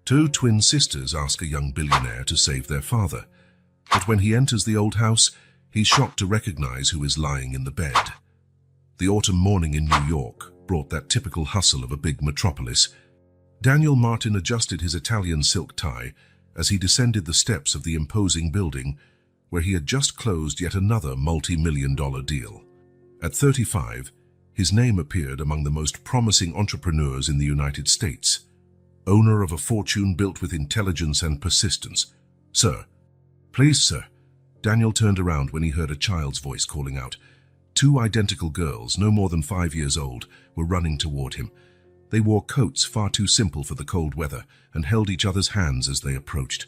Two twin sisters ask a young billionaire to save their father, but when he enters the old house, he's shocked to recognize who is lying in the bed. The autumn morning in New York brought that typical hustle of a big metropolis. Daniel Martin adjusted his Italian silk tie as he descended the steps of the imposing building where he had just closed yet another multi-million-dollar deal. At 35, his name appeared among the most promising entrepreneurs in the United States, owner of a fortune built with intelligence and persistence. "Sir." "Please, sir." Daniel turned around when he heard a child's voice calling out. Two identical girls, no more than 5 years old, were running toward him. They wore coats far too simple for the cold weather and held each other's hands as they approached.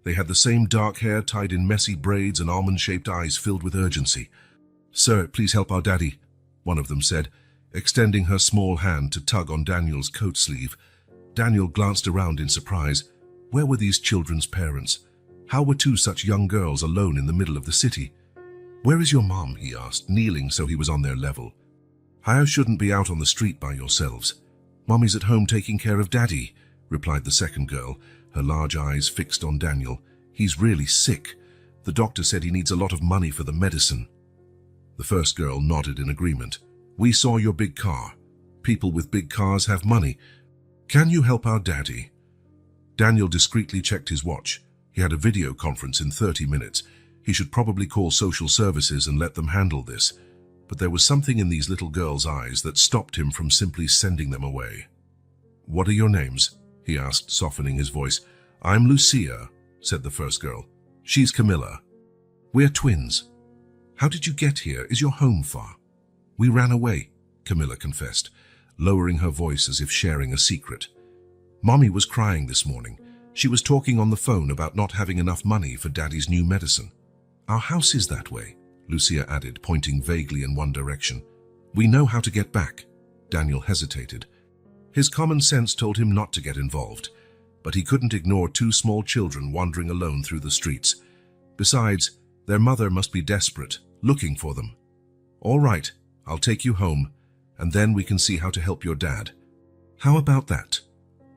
They had the same dark hair tied in messy braids and almond-shaped eyes filled with urgency. "Sir, please help our daddy," one of them said, extending her small hand to tug on Daniel's coat sleeve. Daniel glanced around in surprise. Where were these children's parents? How were two such young girls alone in the middle of the city? "Where is your mom?" he asked, kneeling so he was on their level. "You shouldn't be out on the street by yourselves. Mommy's at home taking care of Daddy," replied the second girl, her large eyes fixed on Daniel. "He's really sick. The doctor said he needs a lot of money for the medicine." The first girl nodded in agreement. "We saw your big car. People with big cars have money. Can you help our daddy?" Daniel discreetly checked his watch. He had a video conference in 30 minutes. He should probably call social services and let them handle this. But there was something in these little girls' eyes that stopped him from simply sending them away. "What are your names?" he asked, softening his voice. "I'm Lucia," said the first girl. "She's Camilla. We're twins." "How did you get here? Is your home far?" "We ran away," Camilla confessed, lowering her voice as if sharing a secret. "Mommy was crying this morning. She was talking on the phone about not having enough money for Daddy's new medicine." "Our house is that way," Lucia added, pointing vaguely in one direction. "We know how to get back." Daniel hesitated. His common sense told him not to get involved, but he couldn't ignore two small children wandering alone through the streets. Besides, their mother must be desperate, looking for them. "All right, I'll take you home, and then we can see how to help your dad." "How about that?"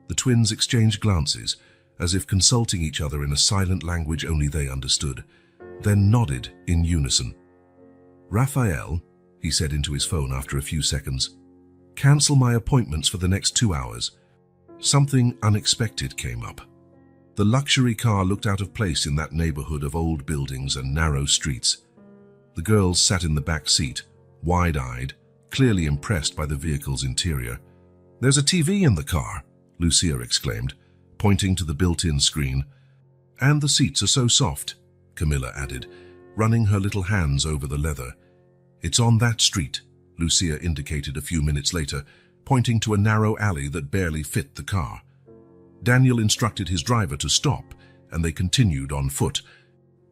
The twins exchanged glances, as if consulting each other in a silent language only they understood, then nodded in unison. "Raphael," he said into his phone after a few seconds, "cancel my appointments for the next 2 hours." Something unexpected came up. The luxury car looked out of place in that neighborhood of old buildings and narrow streets. The girls sat in the back seat, wide-eyed, clearly impressed by the vehicle's interior. "There's a TV in the car," Lucia exclaimed, pointing to the built-in screen. "And the seats are so soft," Camilla added, running her little hands over the leather. "It's on that street," Lucia indicated a few minutes later, pointing to a narrow alley that barely fit the car. Daniel instructed his driver to stop, and they continued on foot.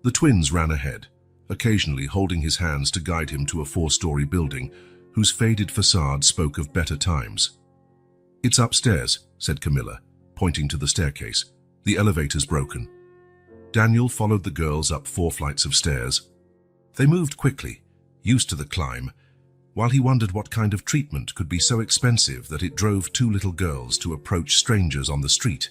The twins ran ahead, occasionally holding his hands to guide him to a 4-story building whose faded facade spoke of better times. "It's upstairs," said Camilla, pointing to the staircase. "The elevator's broken." Daniel followed the girls up 4 flights of stairs. They moved quickly, used to the climb, while he wondered what kind of treatment could be so expensive that it drove 2 little girls to approach strangers on the street.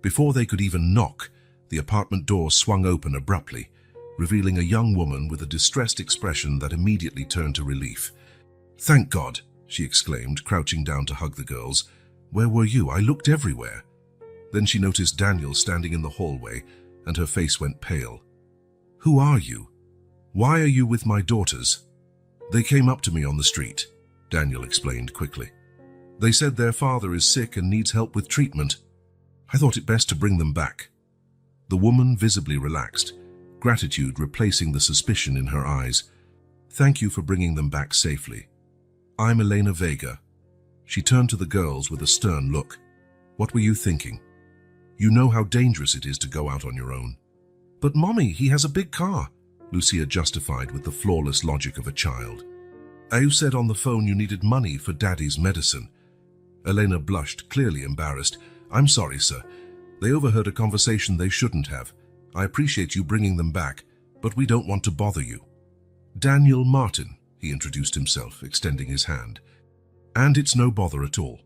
Before they could even knock, the apartment door swung open abruptly, revealing a young woman with a distressed expression that immediately turned to relief. "Thank God," she exclaimed, crouching down to hug the girls. "Where were you? I looked everywhere." Then she noticed Daniel standing in the hallway, and her face went pale. "Who are you? Why are you with my daughters?" "They came up to me on the street," Daniel explained quickly. "They said their father is sick and needs help with treatment. I thought it best to bring them back." The woman visibly relaxed, gratitude replacing the suspicion in her eyes. "Thank you for bringing them back safely. I'm Elena Vega." She turned to the girls with a stern look. "What were you thinking? You know how dangerous it is to go out on your own." "But Mommy, he has a big car," Lucia justified with the flawless logic of a child. "You said on the phone you needed money for Daddy's medicine." Elena blushed, clearly embarrassed. "I'm sorry, sir. They overheard a conversation they shouldn't have. I appreciate you bringing them back, but we don't want to bother you." "Daniel Martin," he introduced himself, extending his hand. "And it's no bother at all."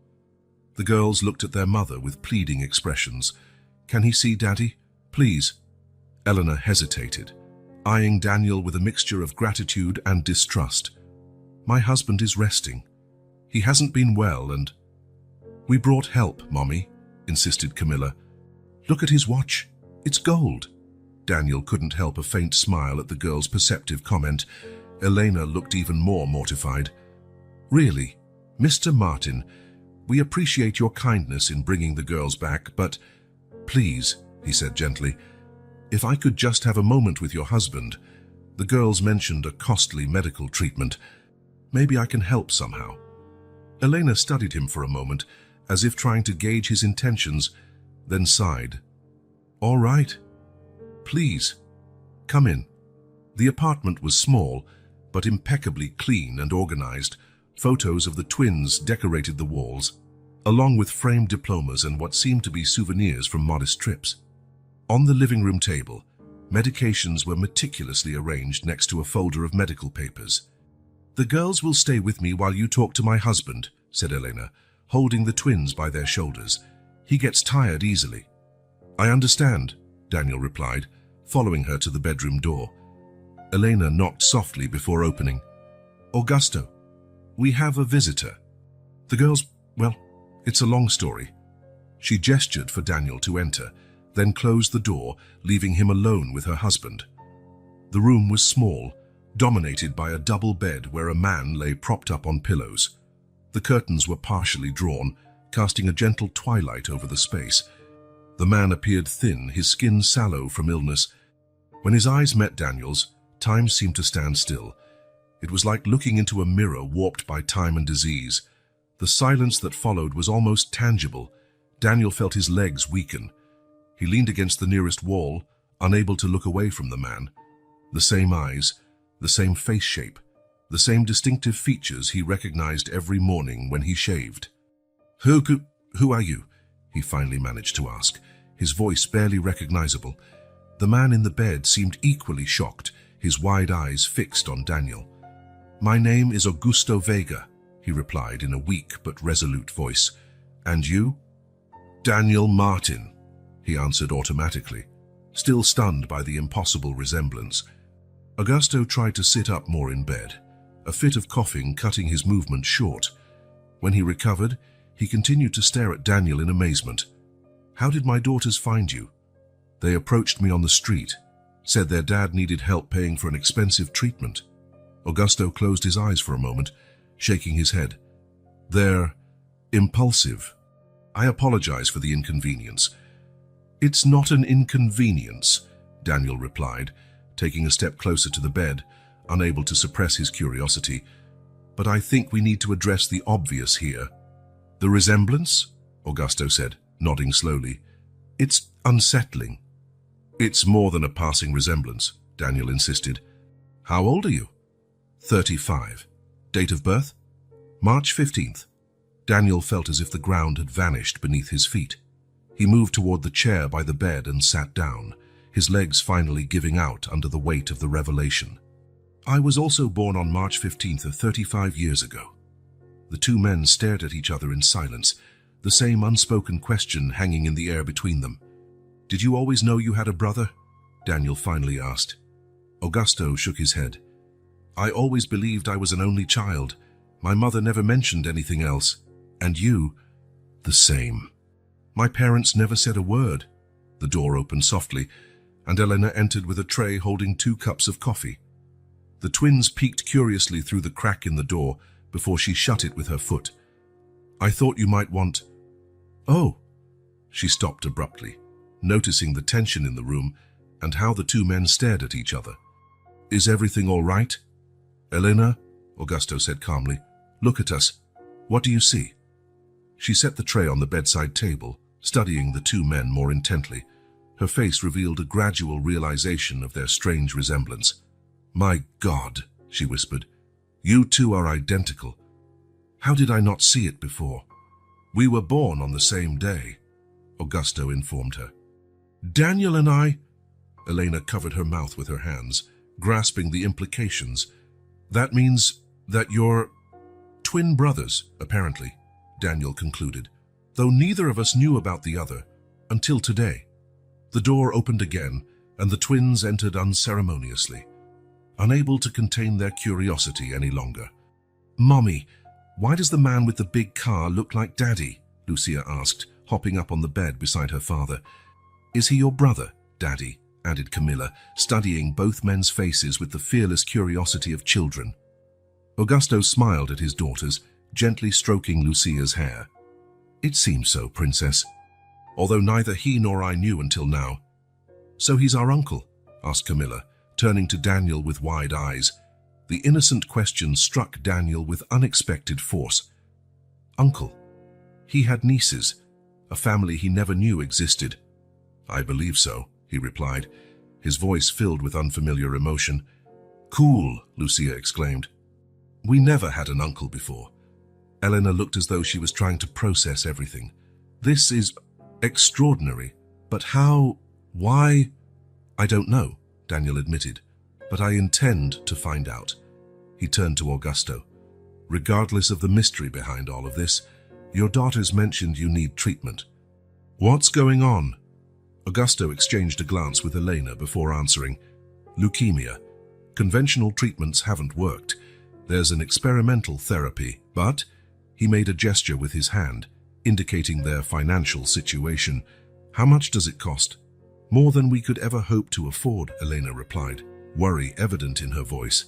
The girls looked at their mother with pleading expressions. "Can he see Daddy? Please." Eleanor hesitated, eyeing Daniel with a mixture of gratitude and distrust. "My husband is resting. He hasn't been well and—" "We brought help, Mommy," insisted Camilla. "Look at his watch. It's gold." Daniel couldn't help a faint smile at the girl's perceptive comment. Elena looked even more mortified. "Really, Mr. Martin, we appreciate your kindness in bringing the girls back, but please," he said gently, "if I could just have a moment with your husband. The girls mentioned a costly medical treatment. Maybe I can help somehow." Elena studied him for a moment, as if trying to gauge his intentions, then sighed. "All right. Please, come in." The apartment was small, but impeccably clean and organized. Photos of the twins decorated the walls, along with framed diplomas and what seemed to be souvenirs from modest trips. On the living room table, medications were meticulously arranged next to a folder of medical papers. "The girls will stay with me while you talk to my husband," said Elena, holding the twins by their shoulders. "He gets tired easily." "I understand," Daniel replied, following her to the bedroom door. Elena knocked softly before opening. "Augusto, we have a visitor." The girls, well, it's a long story. She gestured for Daniel to enter, then closed the door, leaving him alone with her husband. The room was small, dominated by a double bed where a man lay propped up on pillows. The curtains were partially drawn, casting a gentle twilight over the space. The man appeared thin, his skin sallow from illness. When his eyes met Daniel's, time seemed to stand still. It was like looking into a mirror warped by time and disease. The silence that followed was almost tangible. Daniel felt his legs weaken. He leaned against the nearest wall, unable to look away from the man. The same eyes, the same face shape, the same distinctive features he recognized every morning when he shaved. Who are you?" he finally managed to ask, his voice barely recognizable. The man in the bed seemed equally shocked, his wide eyes fixed on Daniel. "My name is Augusto Vega," he replied in a weak but resolute voice. "And you?" "Daniel Martin," he answered automatically, still stunned by the impossible resemblance. Augusto tried to sit up more in bed, a fit of coughing cutting his movement short. When he recovered, he continued to stare at Daniel in amazement. "How did my daughters find you?" "They approached me on the street, said their dad needed help paying for an expensive treatment." Augusto closed his eyes for a moment, shaking his head. "They're impulsive. I apologize for the inconvenience." "It's not an inconvenience," Daniel replied, taking a step closer to the bed, unable to suppress his curiosity. "But I think we need to address the obvious here." "The resemblance?" Augusto said, nodding slowly. "It's unsettling." "It's more than a passing resemblance," Daniel insisted. "How old are you?" 35. Date of birth? March 15th. Daniel felt as if the ground had vanished beneath his feet. He moved toward the chair by the bed and sat down, his legs finally giving out under the weight of the revelation. "I was also born on March 15th of 35 years ago." The two men stared at each other in silence, the same unspoken question hanging in the air between them. "Did you always know you had a brother?" Daniel finally asked. Augusto shook his head. "I always believed I was an only child. My mother never mentioned anything else. And you?" "The same." "My parents never said a word." The door opened softly, and Elena entered with a tray holding 2 cups of coffee. The twins peeked curiously through the crack in the door before she shut it with her foot. "I thought you might want—" "Oh." She stopped abruptly, noticing the tension in the room and how the two men stared at each other. "Is everything all right?" "Elena," Augusto said calmly, "look at us. What do you see?" She set the tray on the bedside table, studying the two men more intently. Her face revealed a gradual realization of their strange resemblance. "My God," she whispered, "you two are identical. How did I not see it before?" "We were born on the same day," Augusto informed her. "Daniel and I—" Elena covered her mouth with her hands, grasping the implications. "That means that you're twin brothers, apparently," Daniel concluded. though neither of us knew about the other until today. The door opened again, and the twins entered unceremoniously, unable to contain their curiosity any longer. "Mommy, why does the man with the big car look like Daddy?" Lucia asked, hopping up on the bed beside her father. "Is he your brother, Daddy?" added Camilla, studying both men's faces with the fearless curiosity of children. Augusto smiled at his daughters, gently stroking Lucia's hair. "It seems so, Princess, although neither he nor I knew until now." "So he's our uncle?" asked Camilla, turning to Daniel with wide eyes. The innocent question struck Daniel with unexpected force. Uncle? He had nieces, a family he never knew existed. "I believe so," he replied, his voice filled with unfamiliar emotion. "Cool," Lucia exclaimed. "We never had an uncle before." Elena looked as though she was trying to process everything. "This is extraordinary, but how? Why?" "I don't know," Daniel admitted, "but I intend to find out." He turned to Augusto. "Regardless of the mystery behind all of this, your daughters mentioned you need treatment. What's going on?" Augusto exchanged a glance with Elena before answering. "Leukemia. Conventional treatments haven't worked. There's an experimental therapy, but..." He made a gesture with his hand, indicating their financial situation. "How much does it cost?" "More than we could ever hope to afford," Elena replied, worry evident in her voice.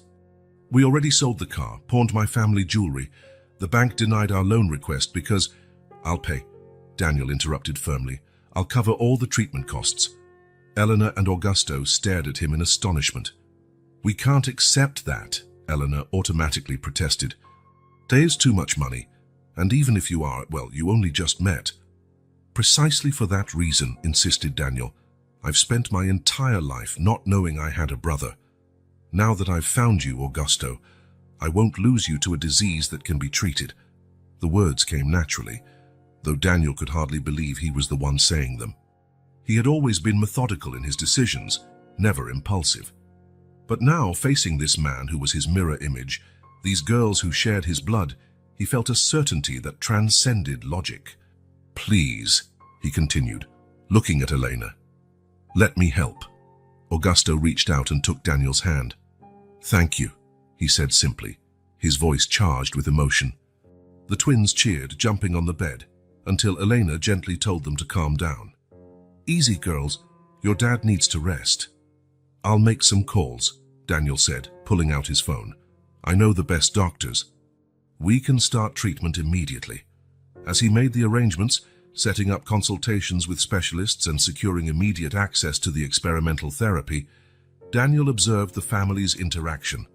"We already sold the car, pawned my family jewelry. The bank denied our loan request because..." "I'll pay," Daniel interrupted firmly. "I'll cover all the treatment costs." Elena and Augusto stared at him in astonishment. "We can't accept that," Elena automatically protested. "There's too much money. And even if you are, well, you only just met." "Precisely for that reason," insisted Daniel. "I've spent my entire life not knowing I had a brother. Now that I've found you, Augusto, I won't lose you to a disease that can be treated." The words came naturally, though Daniel could hardly believe he was the one saying them. He had always been methodical in his decisions, never impulsive. But now, facing this man who was his mirror image, these girls who shared his blood, he felt a certainty that transcended logic. "Please," he continued, looking at Elena. "Let me help." Augusto reached out and took Daniel's hand. "Thank you," he said simply, his voice charged with emotion. The twins cheered, jumping on the bed, until Elena gently told them to calm down. "Easy, girls. Your dad needs to rest." "I'll make some calls," Daniel said, pulling out his phone. "I know the best doctors. We can start treatment immediately." As he made the arrangements, setting up consultations with specialists and securing immediate access to the experimental therapy, Daniel observed the family's interaction.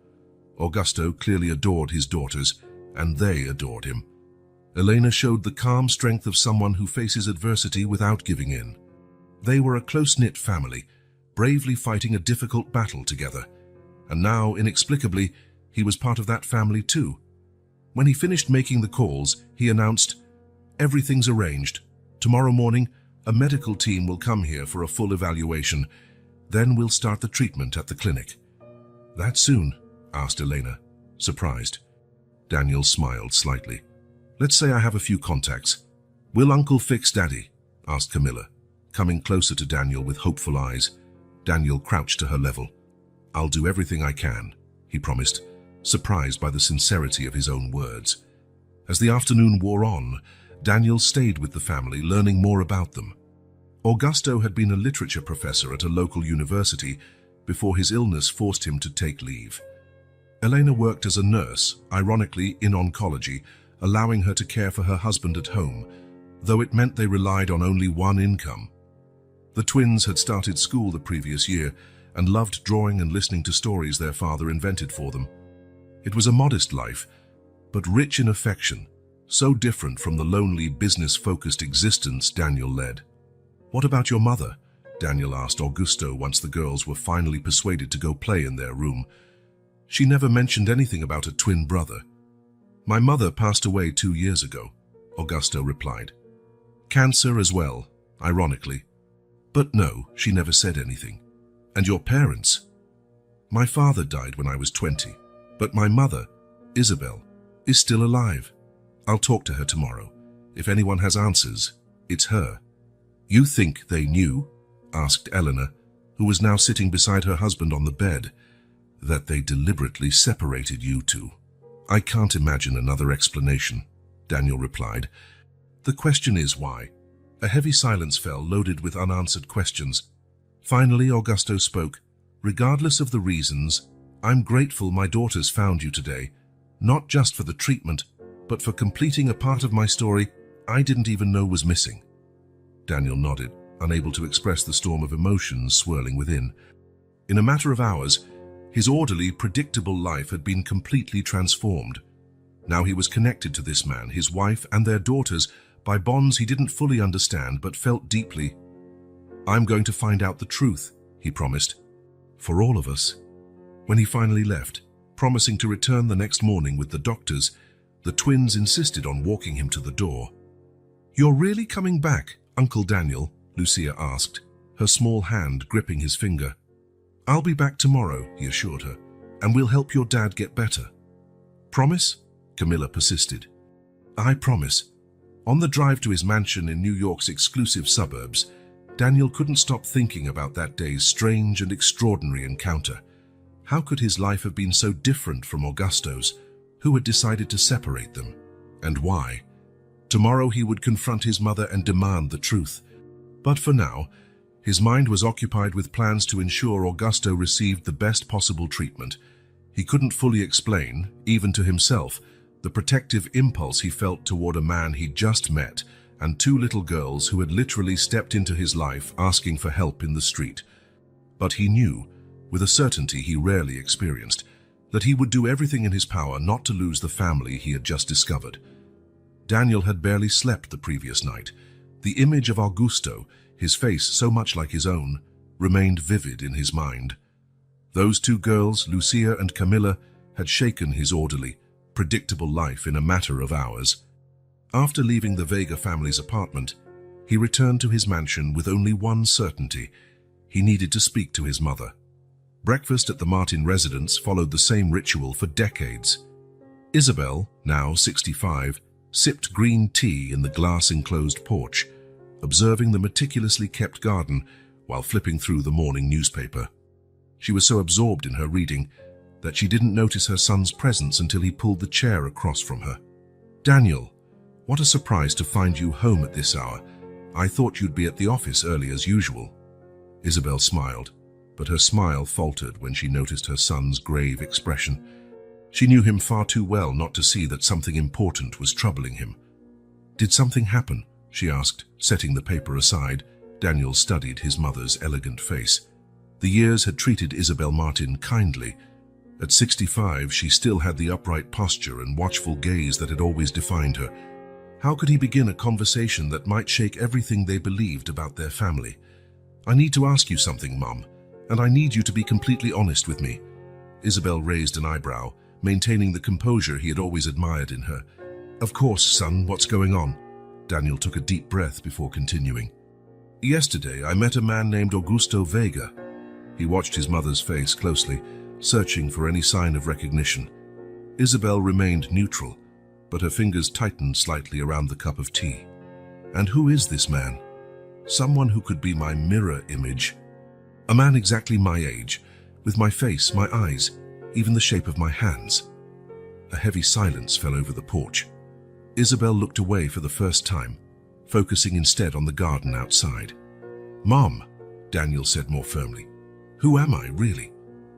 Augusto clearly adored his daughters, and they adored him. Elena showed the calm strength of someone who faces adversity without giving in. They were a close-knit family, bravely fighting a difficult battle together. And now, inexplicably, he was part of that family too. When he finished making the calls, he announced, "Everything's arranged. Tomorrow morning, a medical team will come here for a full evaluation. Then we'll start the treatment at the clinic." "That soon?" asked Elena, surprised. Daniel smiled slightly. "Let's say I have a few contacts. Will Uncle fix Daddy?" asked Camilla, coming closer to Daniel with hopeful eyes. Daniel crouched to her level. "I'll do everything I can," he promised, surprised by the sincerity of his own words. As the afternoon wore on, Daniel stayed with the family, learning more about them. Augusto had been a literature professor at a local university before his illness forced him to take leave. Elena worked as a nurse, ironically in oncology, allowing her to care for her husband at home, though it meant they relied on only one income. The twins had started school the previous year and loved drawing and listening to stories their father invented for them. It was a modest life, but rich in affection, so different from the lonely, business-focused existence Daniel led. "What about your mother?" Daniel asked Augusto once the girls were finally persuaded to go play in their room. "She never mentioned anything about a twin brother." "My mother passed away 2 years ago," Augusto replied. "Cancer as well, ironically. But no, she never said anything." "And your parents?" "My father died when I was 20, but my mother, Isabel, is still alive. I'll talk to her tomorrow. If anyone has answers, it's her. You think they knew? Asked Eleanor, who was now sitting beside her husband on the bed. That they deliberately separated you two. I can't imagine another explanation, Daniel replied. The question is why? A heavy silence fell, loaded with unanswered questions. Finally, Augusto spoke. Regardless of the reasons, I'm grateful my daughters found you today, not just for the treatment, but for completing a part of my story I didn't even know was missing. Daniel nodded, unable to express the storm of emotions swirling within. In a matter of hours, his orderly, predictable life had been completely transformed. Now he was connected to this man, his wife, and their daughters by bonds he didn't fully understand but felt deeply. I'm going to find out the truth, he promised. For all of us. When he finally left, promising to return the next morning with the doctors, the twins insisted on walking him to the door. You're really coming back, Uncle Daniel? Lucia asked, her small hand gripping his finger. I'll be back tomorrow, he assured her, and we'll help your dad get better. Promise? Camilla persisted. I promise. On the drive to his mansion in New York's exclusive suburbs, Daniel couldn't stop thinking about that day's strange and extraordinary encounter. How could his life have been so different from Augusto's, who had decided to separate them? And why? Tomorrow he would confront his mother and demand the truth. But for now, his mind was occupied with plans to ensure Augusto received the best possible treatment. He couldn't fully explain, even to himself, the protective impulse he felt toward a man he'd just met and two little girls who had literally stepped into his life asking for help in the street. But he knew, with a certainty he rarely experienced, that he would do everything in his power not to lose the family he had just discovered. Daniel had barely slept the previous night. The image of Augusto, his face so much like his own, remained vivid in his mind. Those two girls, Lucia and Camilla, had shaken his orderly, predictable life in a matter of hours. After leaving the Vega family's apartment, he returned to his mansion with only one certainty: he needed to speak to his mother. Breakfast at the Martin residence followed the same ritual for decades. Isabel, now 65, sipped green tea in the glass-enclosed porch, observing the meticulously kept garden while flipping through the morning newspaper. She was so absorbed in her reading that she didn't notice her son's presence until he pulled the chair across from her. Daniel, what a surprise to find you home at this hour. I thought you'd be at the office early as usual. Isabel smiled, but her smile faltered when she noticed her son's grave expression. She knew him far too well not to see that something important was troubling him. Did something happen? She asked, setting the paper aside. Daniel studied his mother's elegant face. The years had treated Isabel Martin kindly. At 65, she still had the upright posture and watchful gaze that had always defined her. How could he begin a conversation that might shake everything they believed about their family? I need to ask you something, Mom, and I need you to be completely honest with me. Isabel raised an eyebrow, maintaining the composure he had always admired in her. Of course, son, what's going on? Daniel took a deep breath before continuing. Yesterday, I met a man named Augusto Vega. He watched his mother's face closely, searching for any sign of recognition. Isabel remained neutral, but her fingers tightened slightly around the cup of tea. And who is this man? Someone who could be my mirror image. A man exactly my age, with my face, my eyes, even the shape of my hands. A heavy silence fell over the porch. Isabel looked away for the first time, focusing instead on the garden outside. Mom, Daniel said more firmly. Who am I, really?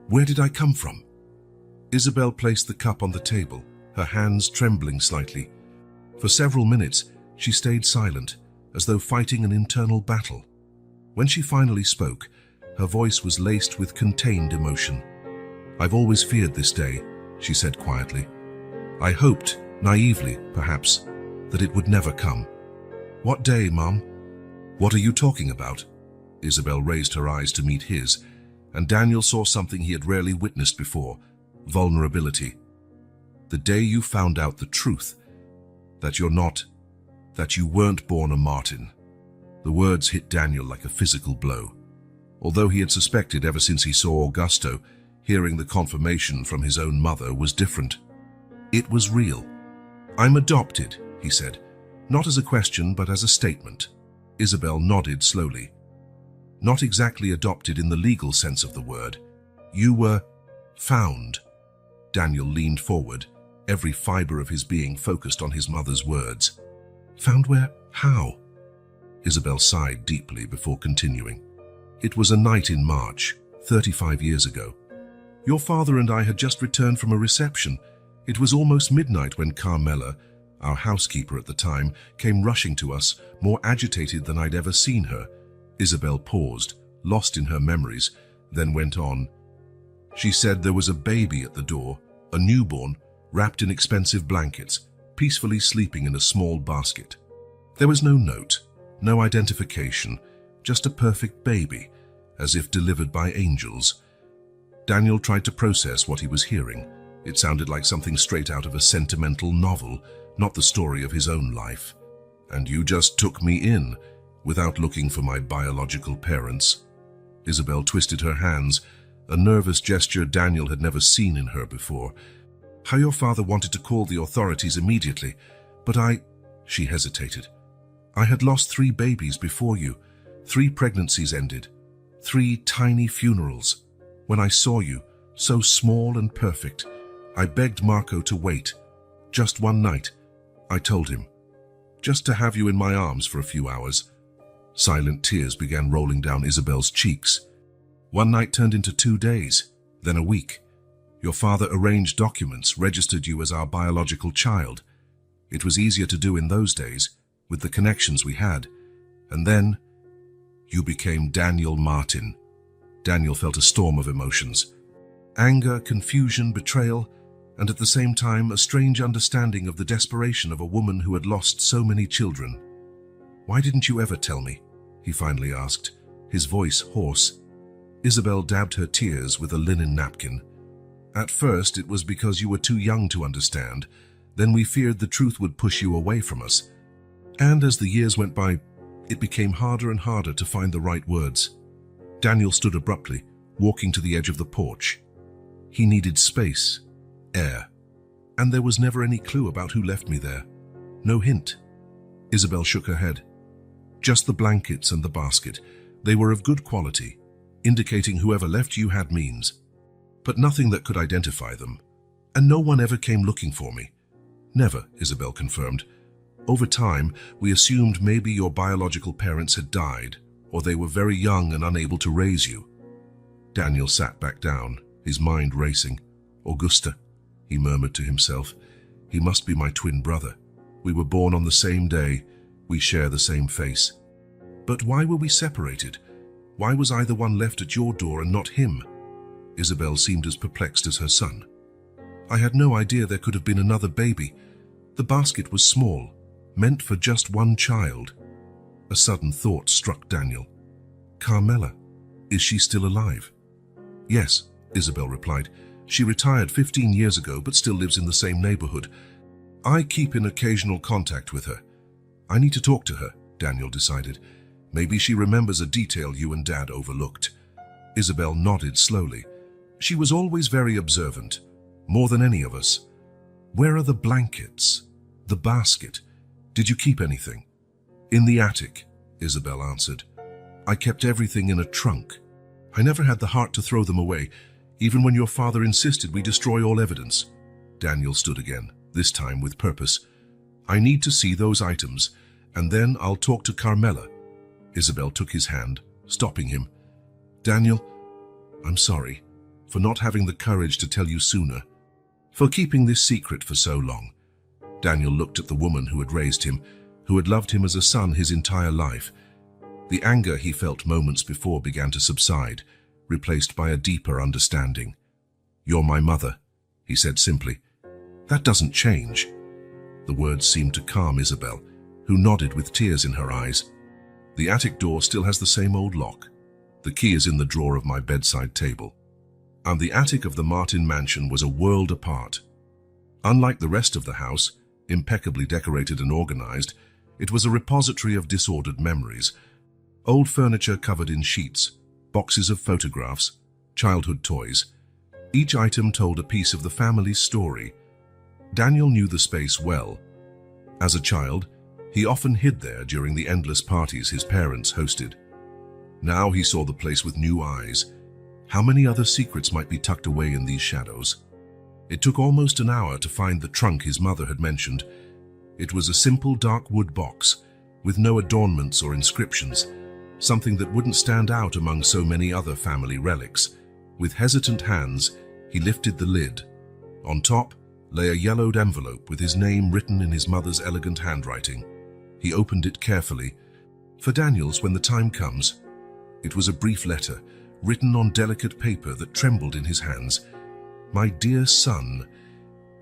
Where did I come from? Isabel placed the cup on the table, her hands trembling slightly. For several minutes, she stayed silent, as though fighting an internal battle. When she finally spoke, her voice was laced with contained emotion. I've always feared this day, she said quietly. I hoped, naively perhaps, that it would never come. What day, Mom? What are you talking about? Isabel raised her eyes to meet his, and Daniel saw something he had rarely witnessed before: vulnerability. The day you found out the truth, that you weren't born a Martin. The words hit Daniel like a physical blow. Although he had suspected ever since he saw Augusto, hearing the confirmation from his own mother was different. It was real. I'm adopted, he said, Not as a question, but as a statement. Isabel nodded slowly. Not exactly adopted in the legal sense of the word. You were found. Daniel leaned forward, every fiber of his being focused on his mother's words. Found where? How? Isabel sighed deeply before continuing. It was a night in March, 35 years ago. Your father and I had just returned from a reception. It was almost midnight when Carmela, our housekeeper at the time, came rushing to us, more agitated than I'd ever seen her. Isabel paused, lost in her memories, then went on. She said there was a baby at the door, a newborn, wrapped in expensive blankets, peacefully sleeping in a small basket. There was no note, no identification, just a perfect baby, as if delivered by angels. Daniel tried to process what he was hearing. It sounded like something straight out of a sentimental novel, not the story of his own life. And you just took me in, without looking for my biological parents. Isabel twisted her hands, a nervous gesture Daniel had never seen in her before. How your father wanted to call the authorities immediately, but she hesitated. I had lost 3 babies before you. 3 pregnancies ended. 3 tiny funerals. When I saw you, so small and perfect, I begged Marco to wait. Just one night, I told him. Just to have you in my arms for a few hours. Silent tears began rolling down Isabel's cheeks. One night turned into 2 days, then a week. Your father arranged documents, registered you as our biological child. It was easier to do in those days, with the connections we had. And then, you became Daniel Martin. Daniel felt a storm of emotions. Anger, confusion, betrayal, and at the same time a strange understanding of the desperation of a woman who had lost so many children. Why didn't you ever tell me? He finally asked, his voice hoarse. Isabel dabbed her tears with a linen napkin. At first, it was because you were too young to understand. Then we feared the truth would push you away from us. And as the years went by, it became harder and harder to find the right words. Daniel stood abruptly, walking to the edge of the porch. He needed space, air, and there was never any clue about who left me there. No hint. Isabel shook her head. Just the blankets and the basket. They were of good quality, indicating whoever left you had means. But nothing that could identify them. And no one ever came looking for me. Never, Isabel confirmed. Over time, we assumed maybe your biological parents had died, or they were very young and unable to raise you. Daniel sat back down, his mind racing. Augusta, he murmured to himself. He must be my twin brother. We were born on the same day. We share the same face. But why were we separated? Why was I the one left at your door and not him? Isabel seemed as perplexed as her son. I had no idea there could have been another baby. The basket was small, meant for just one child. A sudden thought struck Daniel. Carmela, is she still alive? Yes, Isabel replied. She retired 15 years ago but still lives in the same neighborhood. I keep in occasional contact with her. I need to talk to her, Daniel decided. Maybe she remembers a detail you and Dad overlooked. Isabel nodded slowly. She was always very observant, more than any of us. Where are the blankets? The basket? Did you keep anything? In the attic, Isabel answered. I kept everything in a trunk. I never had the heart to throw them away, even when your father insisted we destroy all evidence. Daniel stood again, this time with purpose. I need to see those items, and then I'll talk to Carmela. Isabel took his hand, stopping him. Daniel, I'm sorry for not having the courage to tell you sooner, for keeping this secret for so long. Daniel looked at the woman who had raised him, who had loved him as a son his entire life. The anger he felt moments before began to subside, replaced by a deeper understanding. You're my mother, he said simply. That doesn't change. The words seemed to calm Isabel, who nodded with tears in her eyes. The attic door still has the same old lock. The key is in the drawer of my bedside table. And the attic of the Martin mansion was a world apart. Unlike the rest of the house, impeccably decorated and organized, it was a repository of disordered memories. Old furniture covered in sheets, boxes of photographs, childhood toys. Each item told a piece of the family's story. Daniel knew the space well. As a child, He often hid there during the endless parties his parents hosted. Now he saw the place with new eyes. How many other secrets might be tucked away in these shadows? It took almost an hour to find the trunk his mother had mentioned. It was a simple dark wood box, with no adornments or inscriptions, something that wouldn't stand out among so many other family relics. With hesitant hands, he lifted the lid. On top lay a yellowed envelope with his name written in his mother's elegant handwriting. He opened it carefully. "For Daniels, when the time comes." It was a brief letter, written on delicate paper that trembled in his hands. "My dear son,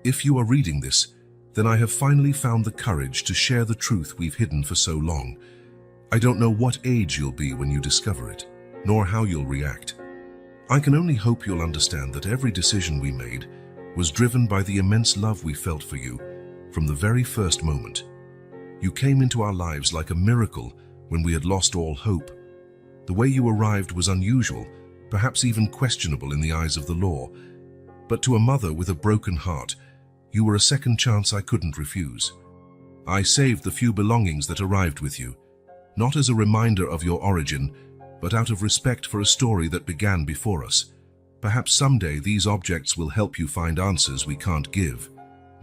if you are reading this, then I have finally found the courage to share the truth we've hidden for so long. I don't know what age you'll be when you discover it, nor how you'll react. I can only hope you'll understand that every decision we made was driven by the immense love we felt for you from the very first moment. You came into our lives like a miracle when we had lost all hope. The way you arrived was unusual, perhaps even questionable in the eyes of the law. But to a mother with a broken heart, you were a second chance I couldn't refuse. I saved the few belongings that arrived with you, not as a reminder of your origin, but out of respect for a story that began before us. Perhaps someday these objects will help you find answers we can't give.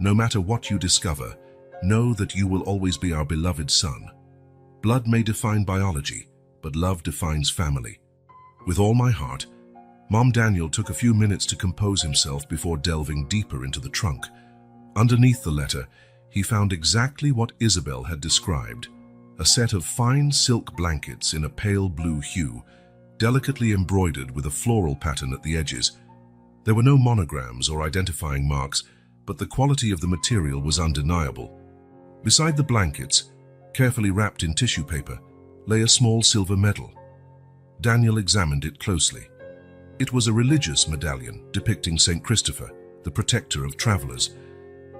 No matter what you discover, know that you will always be our beloved son. Blood may define biology, but love defines family." With all my heart, Mom Daniel took a few minutes to compose himself before delving deeper into the trunk. Underneath the letter, he found exactly what Isabel had described: a set of fine silk blankets in a pale blue hue, delicately embroidered with a floral pattern at the edges. There were no monograms or identifying marks, but the quality of the material was undeniable. Beside the blankets, carefully wrapped in tissue paper, lay a small silver medal. Daniel examined it closely. It was a religious medallion depicting St. Christopher, the protector of travelers.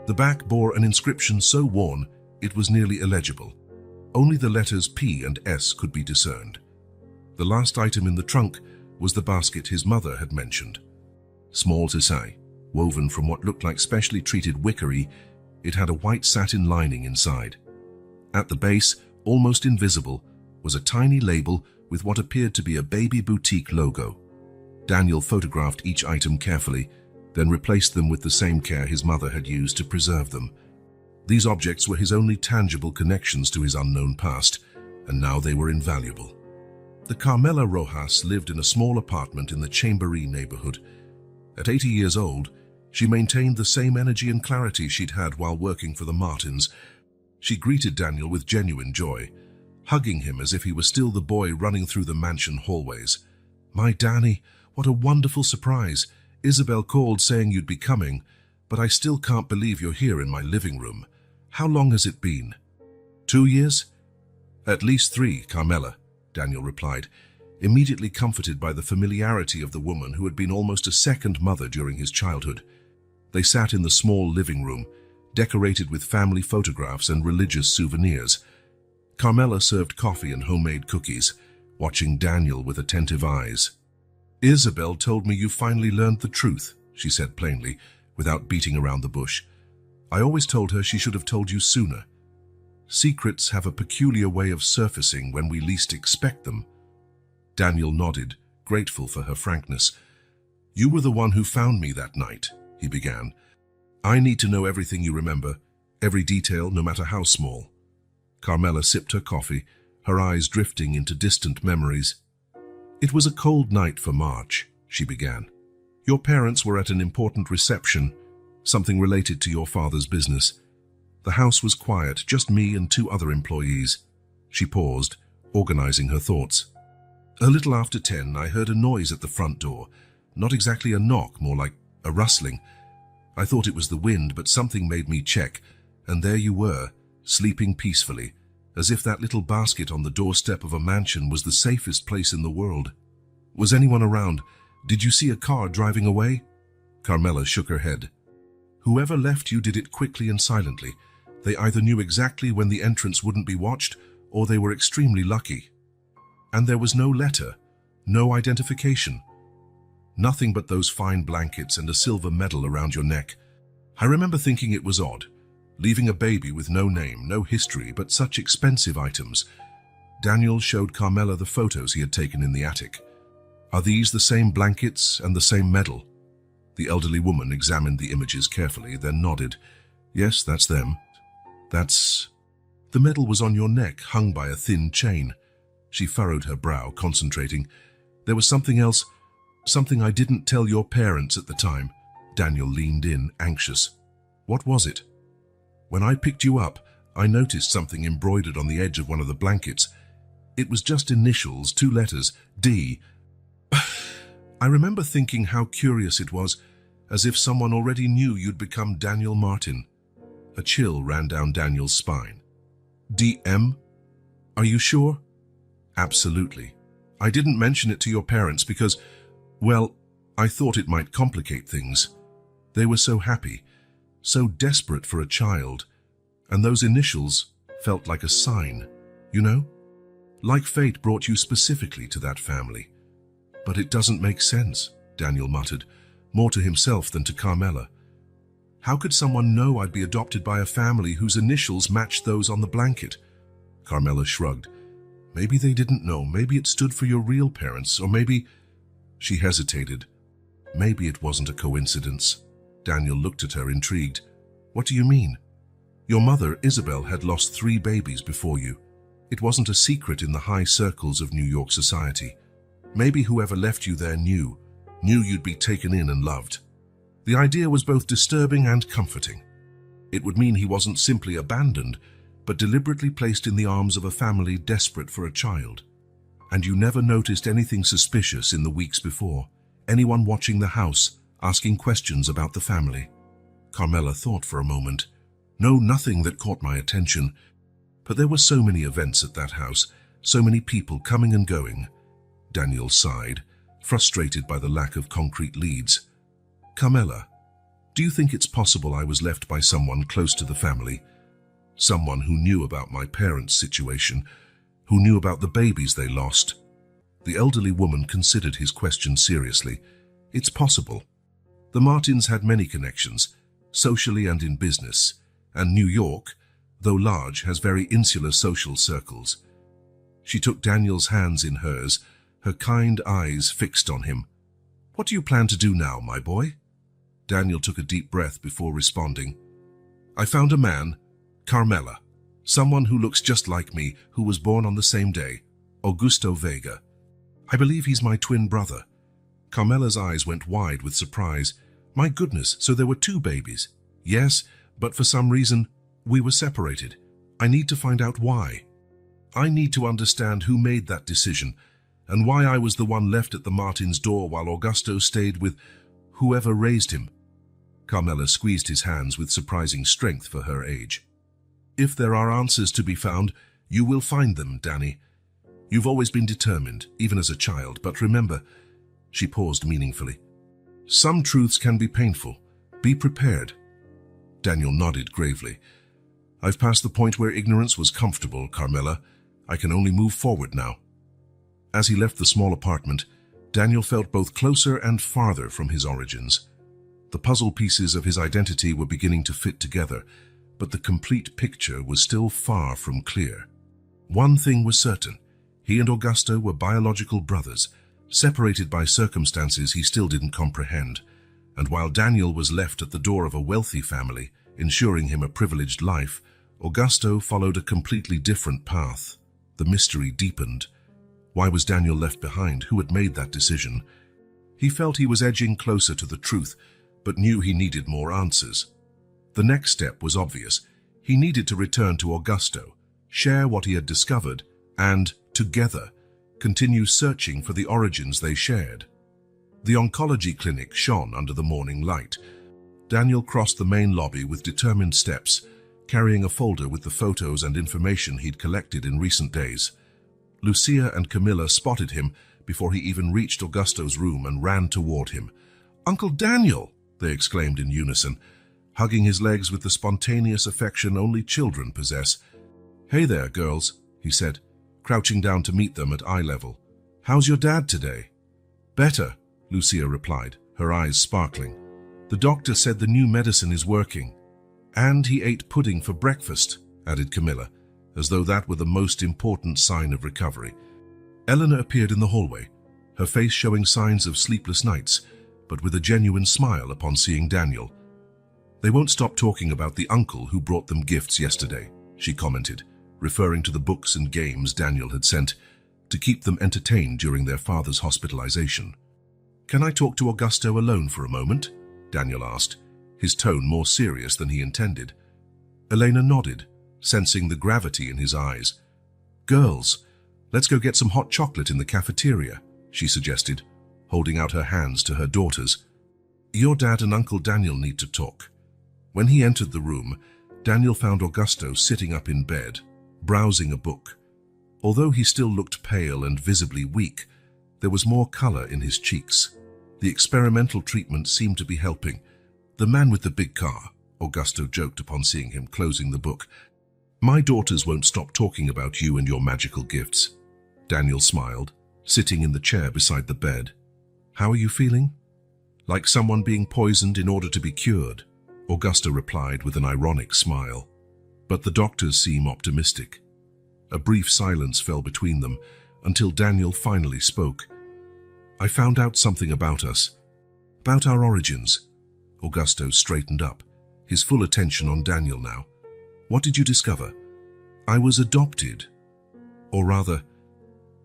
The back bore an inscription so worn it was nearly illegible. Only the letters P and S could be discerned. The last item in the trunk was the basket his mother had mentioned. Small to say, woven from what looked like specially treated wickery, it had a white satin lining inside. At the base, almost invisible, was a tiny label with what appeared to be a baby boutique logo. Daniel photographed each item carefully, then replaced them with the same care his mother had used to preserve them. These objects were his only tangible connections to his unknown past, and now they were invaluable. The Carmela Rojas lived in a small apartment in the Chamberí neighborhood. At 80 years old, she maintained the same energy and clarity she'd had while working for the Martins. She greeted Daniel with genuine joy, hugging him as if he were still the boy running through the mansion hallways. "My Danny, what a wonderful surprise. Isabel called saying you'd be coming, but I still can't believe you're here in my living room. How long has it been?" 2 years? "At least 3, Carmela," Daniel replied, immediately comforted by the familiarity of the woman who had been almost a second mother during his childhood. They sat in the small living room, decorated with family photographs and religious souvenirs. Carmela served coffee and homemade cookies, watching Daniel with attentive eyes. "Isabel told me you finally learned the truth," she said plainly, without beating around the bush. "I always told her she should have told you sooner. Secrets have a peculiar way of surfacing when we least expect them." Daniel nodded, grateful for her frankness. "You were the one who found me that night," he began. "I need to know everything you remember, every detail, no matter how small." Carmela sipped her coffee, her eyes drifting into distant memories. "It was a cold night for March," she began. "Your parents were at an important reception, something related to your father's business. The house was quiet, just me and 2 other employees." She paused, organizing her thoughts. "A little after 10, I heard a noise at the front door. Not exactly a knock, more like a rustling. I thought it was the wind, but something made me check, and there you were, sleeping peacefully, as if that little basket on the doorstep of a mansion was the safest place in the world. Was anyone around? Did you see a car driving away?" Carmela shook her head. "Whoever left you did it quickly and silently. They either knew exactly when the entrance wouldn't be watched, or they were extremely lucky. And there was no letter, no identification. Nothing but those fine blankets and a silver medal around your neck. I remember thinking it was odd. leaving a baby with no name, no history, but such expensive items. Daniel showed Carmela the photos he had taken in the attic. Are these the same blankets and the same medal? The elderly woman examined the images carefully, then nodded. Yes, that's them. That's... The medal was on your neck, hung by a thin chain. She furrowed her brow, concentrating. There was something else, something I didn't tell your parents at the time. Daniel leaned in, anxious. What was it? When I picked you up, I noticed something embroidered on the edge of one of the blankets. It was just initials, 2 letters, D. I remember thinking how curious it was, as if someone already knew you'd become Daniel Martin. A chill ran down Daniel's spine. DM? Are you sure? Absolutely. I didn't mention it to your parents because, well, I thought it might complicate things. They were so happy, so desperate for a child, and those initials felt like a sign, you know? Like fate brought you specifically to that family. But it doesn't make sense, Daniel muttered, more to himself than to Carmela. How could someone know I'd be adopted by a family whose initials matched those on the blanket? Carmela shrugged. Maybe they didn't know, maybe it stood for your real parents, or maybe... She hesitated. Maybe it wasn't a coincidence. Daniel looked at her, intrigued. What do you mean? Your mother, Isabel, had lost 3 babies before you. It wasn't a secret in the high circles of New York society. Maybe whoever left you there knew you'd be taken in and loved. The idea was both disturbing and comforting. It would mean he wasn't simply abandoned, but deliberately placed in the arms of a family desperate for a child. And you never noticed anything suspicious in the weeks before? Anyone watching the house, asking questions about the family? Carmela thought for a moment. No, nothing that caught my attention. But there were so many events at that house, so many people coming and going. Daniel sighed, frustrated by the lack of concrete leads. Carmela, do you think it's possible I was left by someone close to the family? Someone who knew about my parents' situation, who knew about the babies they lost? The elderly woman considered his question seriously. It's possible. The Martins had many connections, socially and in business, and New York, though large, has very insular social circles. She took Daniel's hands in hers, her kind eyes fixed on him. What do you plan to do now, my boy? Daniel took a deep breath before responding. I found a man, Carmela, someone who looks just like me, who was born on the same day, Augusto Vega. I believe he's my twin brother. Carmela's eyes went wide with surprise. My goodness, so there were 2 babies. Yes, but for some reason, we were separated. I need to find out why. I need to understand who made that decision, and why I was the one left at the Martins' door while Augusto stayed with whoever raised him. Carmela squeezed his hands with surprising strength for her age. If there are answers to be found, you will find them, Danny. You've always been determined, even as a child, but remember, she paused meaningfully. Some truths can be painful. Be prepared. Daniel nodded gravely. I've passed the point where ignorance was comfortable, Carmela. I can only move forward now. As he left the small apartment, Daniel felt both closer and farther from his origins. The puzzle pieces of his identity were beginning to fit together, but the complete picture was still far from clear. One thing was certain. He and Augusto were biological brothers, separated by circumstances he still didn't comprehend. And while Daniel was left at the door of a wealthy family, ensuring him a privileged life, Augusto followed a completely different path. The mystery deepened. Why was Daniel left behind? Who had made that decision? He felt he was edging closer to the truth, but knew he needed more answers. The next step was obvious. He needed to return to Augusto, share what he had discovered, and, together, continue searching for the origins they shared. The oncology clinic shone under the morning light. Daniel crossed the main lobby with determined steps, carrying a folder with the photos and information he'd collected in recent days. Lucia and Camilla spotted him before he even reached Augusto's room and ran toward him. "Uncle Daniel!" they exclaimed in unison, hugging his legs with the spontaneous affection only children possess. "Hey there, girls," he said, crouching down to meet them at eye level. "How's your dad today?" "Better," Lucia replied, her eyes sparkling. "The doctor said the new medicine is working." And he ate pudding for breakfast, added Camilla, as though that were the most important sign of recovery. Eleanor appeared in the hallway, her face showing signs of sleepless nights, but with a genuine smile upon seeing Daniel. "They won't stop talking about the uncle who brought them gifts yesterday," she commented, referring to the books and games Daniel had sent to keep them entertained during their father's hospitalization. "Can I talk to Augusto alone for a moment?" Daniel asked, his tone more serious than he intended. Elena nodded, sensing the gravity in his eyes. "Girls, let's go get some hot chocolate in the cafeteria," she suggested, holding out her hands to her daughters. "Your dad and Uncle Daniel need to talk." When he entered the room, Daniel found Augusto sitting up in bed, browsing a book. Although he still looked pale and visibly weak, there was more color in his cheeks. The experimental treatment seemed to be helping. "The man with the big car," Augusto joked upon seeing him closing the book. "My daughters won't stop talking about you and your magical gifts." Daniel smiled, sitting in the chair beside the bed. "How are you feeling?" "Like someone being poisoned in order to be cured," Augusto replied with an ironic smile. "But the doctors seem optimistic." A brief silence fell between them until Daniel finally spoke. "I found out something about us, about our origins." Augusto straightened up, his full attention on Daniel now. "What did you discover?" "I was adopted, or rather,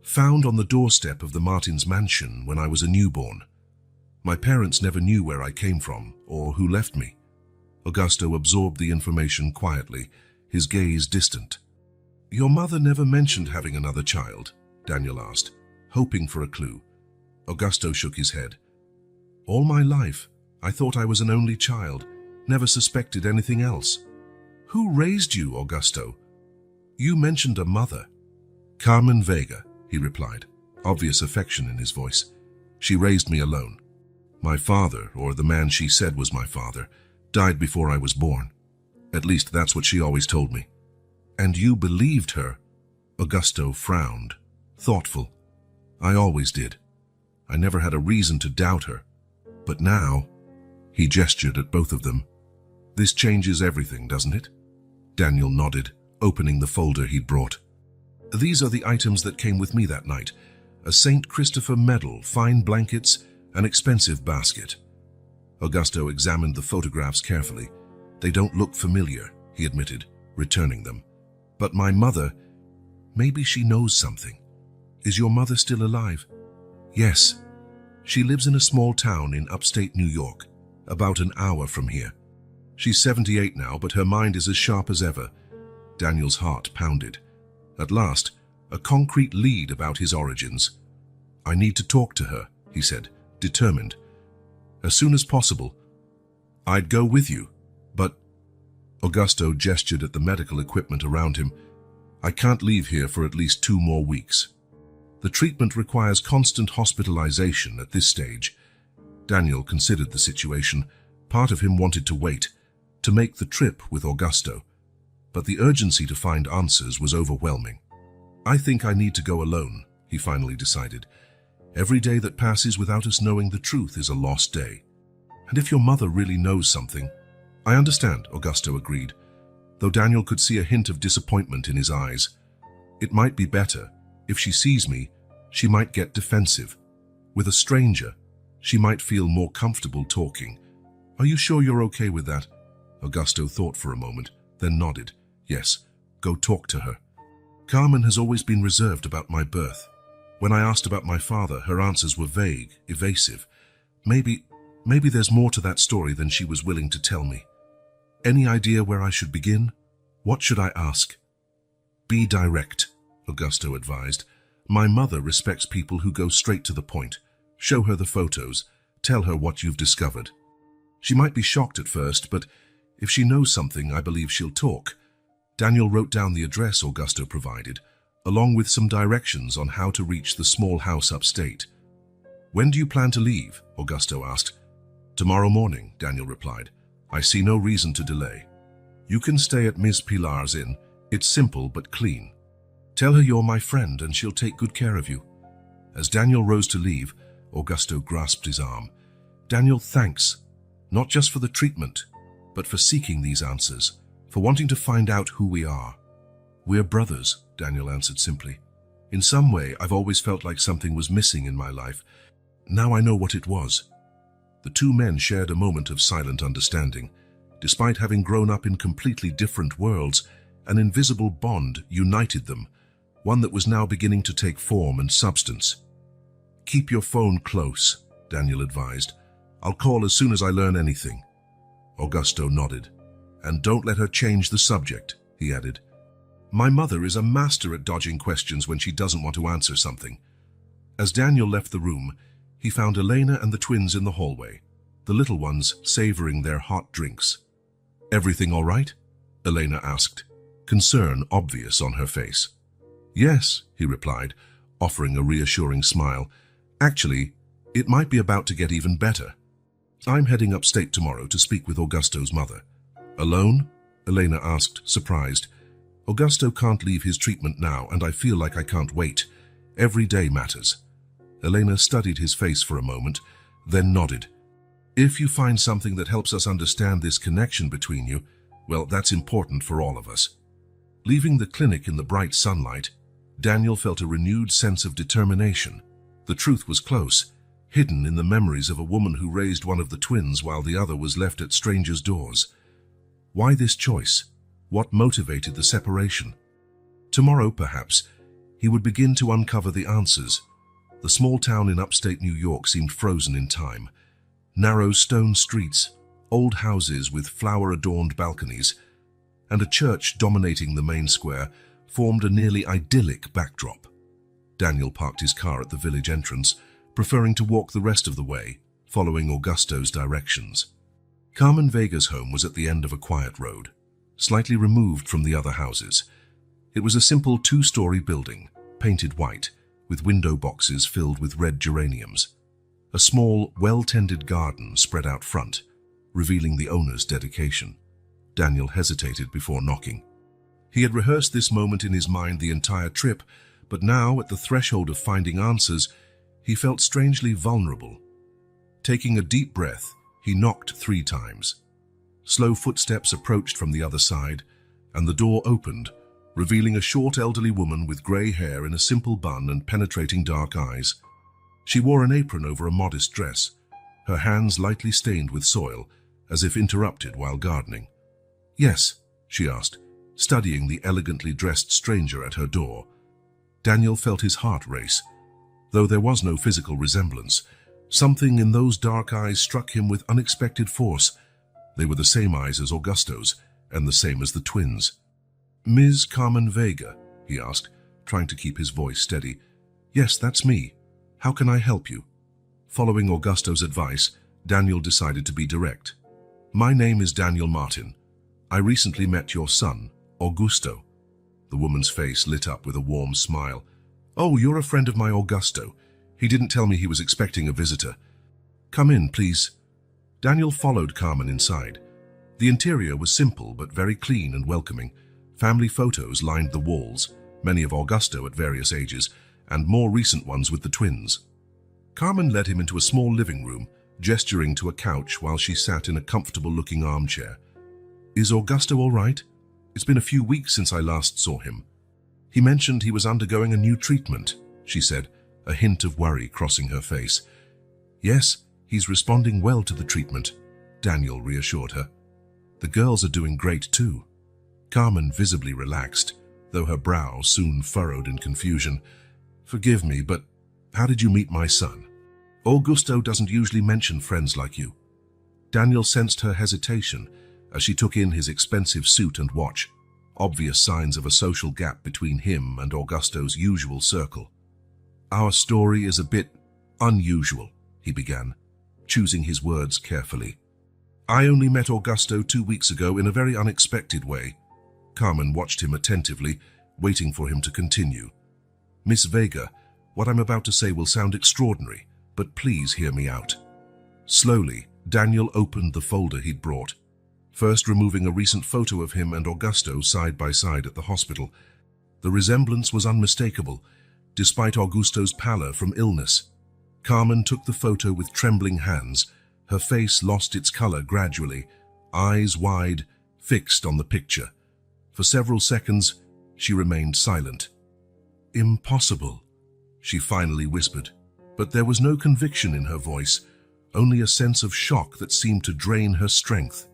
found on the doorstep of the Martins' mansion when I was a newborn. My parents never knew where I came from or who left me." Augusto absorbed the information quietly, his gaze distant. "Your mother never mentioned having another child?" Daniel asked, hoping for a clue. Augusto shook his head. "All my life, I thought I was an only child, never suspected anything else." "Who raised you, Augusto?" "You mentioned a mother." "Carmen Vega," he replied, obvious affection in his voice. "She raised me alone. My father, or the man she said was my father, died before I was born. At least that's what she always told me." "And you believed her?" Augusto frowned, thoughtful. "I always did. I never had a reason to doubt her. But now," he gestured at both of them, "this changes everything, doesn't it?" Daniel nodded, opening the folder he'd brought. "These are the items that came with me that night. A St. Christopher medal, fine blankets, an expensive basket." Augusto examined the photographs carefully. "They don't look familiar," he admitted, returning them. "But my mother, maybe she knows something. Is your mother still alive?" "Yes. She lives in a small town in upstate New York, about an hour from here. She's 78 now, but her mind is as sharp as ever." Daniel's heart pounded. At last, a concrete lead about his origins. "I need to talk to her," he said, determined. "As soon as possible. I'd go with you, but..." Augusto gestured at the medical equipment around him. "I can't leave here for at least 2 more weeks. The treatment requires constant hospitalization at this stage." Daniel considered the situation. Part of him wanted to wait, to make the trip with Augusto, but the urgency to find answers was overwhelming. "I think I need to go alone," he finally decided. "Every day that passes without us knowing the truth is a lost day. And if your mother really knows something..." "I understand," Augusto agreed, though Daniel could see a hint of disappointment in his eyes. "It might be better. If she sees me, she might get defensive. With a stranger, she might feel more comfortable talking. Are you sure you're okay with that?" Augusto thought for a moment, then nodded. "Yes, go talk to her. Carmen has always been reserved about my birth. When I asked about my father, her answers were vague, evasive. Maybe there's more to that story than she was willing to tell me. Any idea where I should begin? What should I ask?" "Be direct," Augusto advised. "My mother respects people who go straight to the point. Show her the photos. Tell her what you've discovered. She might be shocked at first, but if she knows something, I believe she'll talk." Daniel wrote down the address Augusto provided, along with some directions on how to reach the small house upstate. "When do you plan to leave?" Augusto asked. "Tomorrow morning," Daniel replied. "I see no reason to delay. You can stay at Ms. Pilar's inn. It's simple but clean. Tell her you're my friend and she'll take good care of you." As Daniel rose to leave, Augusto grasped his arm. "Daniel, thanks. Not just for the treatment, but for seeking these answers, for wanting to find out who we are. "We're brothers," Daniel answered simply. "In some way, I've always felt like something was missing in my life. Now I know what it was." The two men shared a moment of silent understanding. Despite having grown up in completely different worlds, an invisible bond united them, one that was now beginning to take form and substance. "Keep your phone close," Daniel advised. "I'll call as soon as I learn anything." Augusto nodded. "And don't let her change the subject," he added. "My mother is a master at dodging questions when she doesn't want to answer something." As Daniel left the room, he found Elena and the twins in the hallway, the little ones savoring their hot drinks. "Everything all right?" Elena asked, concern obvious on her face. "Yes," he replied, offering a reassuring smile. "Actually, it might be about to get even better. I'm heading upstate tomorrow to speak with Augusto's mother." "Alone?" Elena asked, surprised. "Augusto can't leave his treatment now, and I feel like I can't wait. Every day matters." Elena studied his face for a moment, then nodded. "If you find something that helps us understand this connection between you, well, that's important for all of us." Leaving the clinic in the bright sunlight, Daniel felt a renewed sense of determination. The truth was close, hidden in the memories of a woman who raised one of the twins while the other was left at strangers' doors. Why this choice? What motivated the separation? Tomorrow, perhaps, he would begin to uncover the answers. The small town in upstate New York seemed frozen in time. Narrow stone streets, old houses with flower-adorned balconies, and a church dominating the main square formed a nearly idyllic backdrop. Daniel parked his car at the village entrance, preferring to walk the rest of the way, following Augusto's directions. Carmen Vega's home was at the end of a quiet road, slightly removed from the other houses. It was a simple two-story building, painted white, with window boxes filled with red geraniums. A small, well-tended garden spread out front, revealing the owner's dedication. Daniel hesitated before knocking. He had rehearsed this moment in his mind the entire trip, but now, at the threshold of finding answers, he felt strangely vulnerable. Taking a deep breath, he knocked 3 times. Slow footsteps approached from the other side, and the door opened, revealing a short elderly woman with grey hair in a simple bun and penetrating dark eyes. She wore an apron over a modest dress, her hands lightly stained with soil, as if interrupted while gardening. "Yes?" she asked, studying the elegantly dressed stranger at her door. Daniel felt his heart race. Though there was no physical resemblance, something in those dark eyes struck him with unexpected force. They were the same eyes as Augusto's, and the same as the twins. "Ms. Carmen Vega?" he asked, trying to keep his voice steady. "Yes, that's me. How can I help you?" Following Augusto's advice, Daniel decided to be direct. "My name is Daniel Martin. I recently met your son, Augusto." The woman's face lit up with a warm smile. "Oh, you're a friend of my Augusto. He didn't tell me he was expecting a visitor. Come in, please." Daniel followed Carmen inside. The interior was simple but very clean and welcoming. Family photos lined the walls, many of Augusto at various ages, and more recent ones with the twins. Carmen led him into a small living room, gesturing to a couch while she sat in a comfortable-looking armchair. "Is Augusto all right? It's been a few weeks since I last saw him." "He mentioned he was undergoing a new treatment," she said, a hint of worry crossing her face. "Yes, he's responding well to the treatment," Daniel reassured her. "The girls are doing great too." Carmen visibly relaxed, though her brow soon furrowed in confusion. "Forgive me, but how did you meet my son? Augusto doesn't usually mention friends like you." Daniel sensed her hesitation as she took in his expensive suit and watch, obvious signs of a social gap between him and Augusto's usual circle. "Our story is a bit unusual," he began, choosing his words carefully. "I only met Augusto 2 weeks ago in a very unexpected way." Carmen watched him attentively, waiting for him to continue. "Miss Vega, what I'm about to say will sound extraordinary, but please hear me out." Slowly, Daniel opened the folder he'd brought, first removing a recent photo of him and Augusto side by side at the hospital. The resemblance was unmistakable, despite Augusto's pallor from illness. Carmen took the photo with trembling hands. Her face lost its color gradually, eyes wide, fixed on the picture. For several seconds, she remained silent. "Impossible," she finally whispered, but there was no conviction in her voice, only a sense of shock that seemed to drain her strength.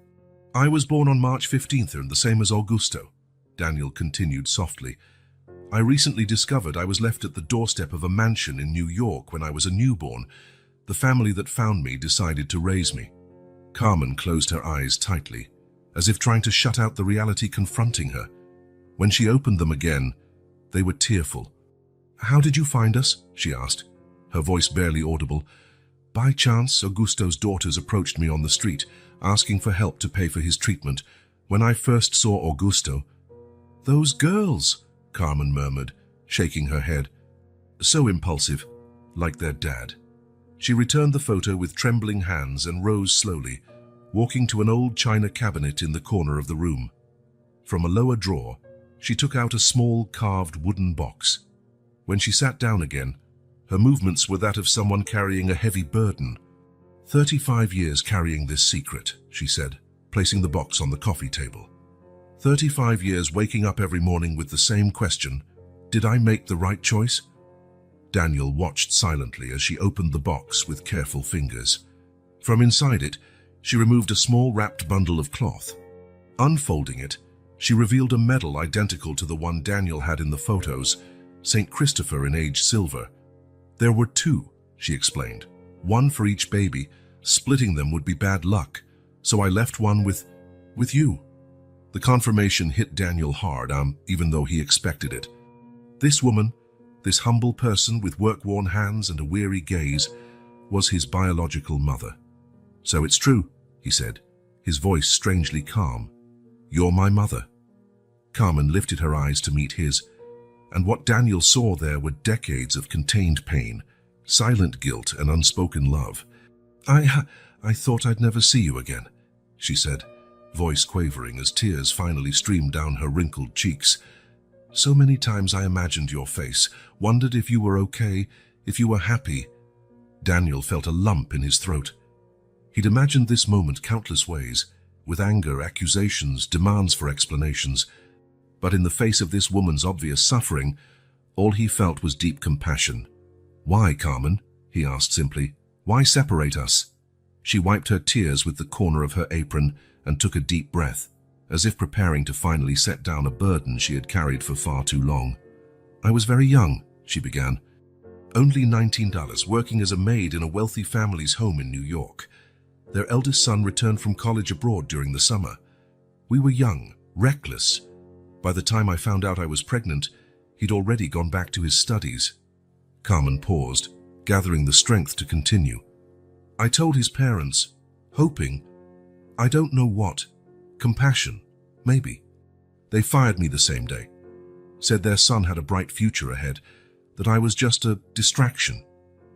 "I was born on March 15th, and the same as Augusto," Daniel continued softly. "I recently discovered I was left at the doorstep of a mansion in New York when I was a newborn. The family that found me decided to raise me." Carmen closed her eyes tightly, as if trying to shut out the reality confronting her. When she opened them again, they were tearful. "How did you find us?" she asked, her voice barely audible. "By chance, Augusto's daughters approached me on the street, asking for help to pay for his treatment. When I first saw Augusto—" "Those girls," Carmen murmured, shaking her head. "So impulsive, like their dad." She returned the photo with trembling hands and rose slowly, walking to an old china cabinet in the corner of the room. From a lower drawer, she took out a small carved wooden box. When she sat down again, her movements were that of someone carrying a heavy burden. 35 years carrying this secret," she said, placing the box on the coffee table. 35 years waking up every morning with the same question, "Did I make the right choice?" Daniel watched silently as she opened the box with careful fingers. From inside it, she removed a small wrapped bundle of cloth. Unfolding it, she revealed a medal identical to the one Daniel had in the photos, St. Christopher in aged silver. "There were two," she explained. "One for each baby. Splitting them would be bad luck, so I left one with you." The confirmation hit Daniel hard, even though he expected it. This woman, this humble person with work-worn hands and a weary gaze, was his biological mother. "So it's true," he said, his voice strangely calm. "You're my mother." Carmen lifted her eyes to meet his, and what Daniel saw there were decades of contained pain, silent guilt and unspoken love. I thought I'd never see you again," she said, voice quavering as tears finally streamed down her wrinkled cheeks. "So many times I imagined your face, wondered if you were okay, if you were happy." Daniel felt a lump in his throat. He'd imagined this moment countless ways, with anger, accusations, demands for explanations. But in the face of this woman's obvious suffering, all he felt was deep compassion. "Why, Carmen?" he asked simply. "Why separate us?" She wiped her tears with the corner of her apron and took a deep breath, as if preparing to finally set down a burden she had carried for far too long. "I was very young," she began. "Only $19, working as a maid in a wealthy family's home in New York. Their eldest son returned from college abroad during the summer. We were young, reckless. By the time I found out I was pregnant, he'd already gone back to his studies." Carmen paused, gathering the strength to continue. "I told his parents, hoping, I don't know what, compassion, maybe. They fired me the same day, said their son had a bright future ahead, that I was just a distraction.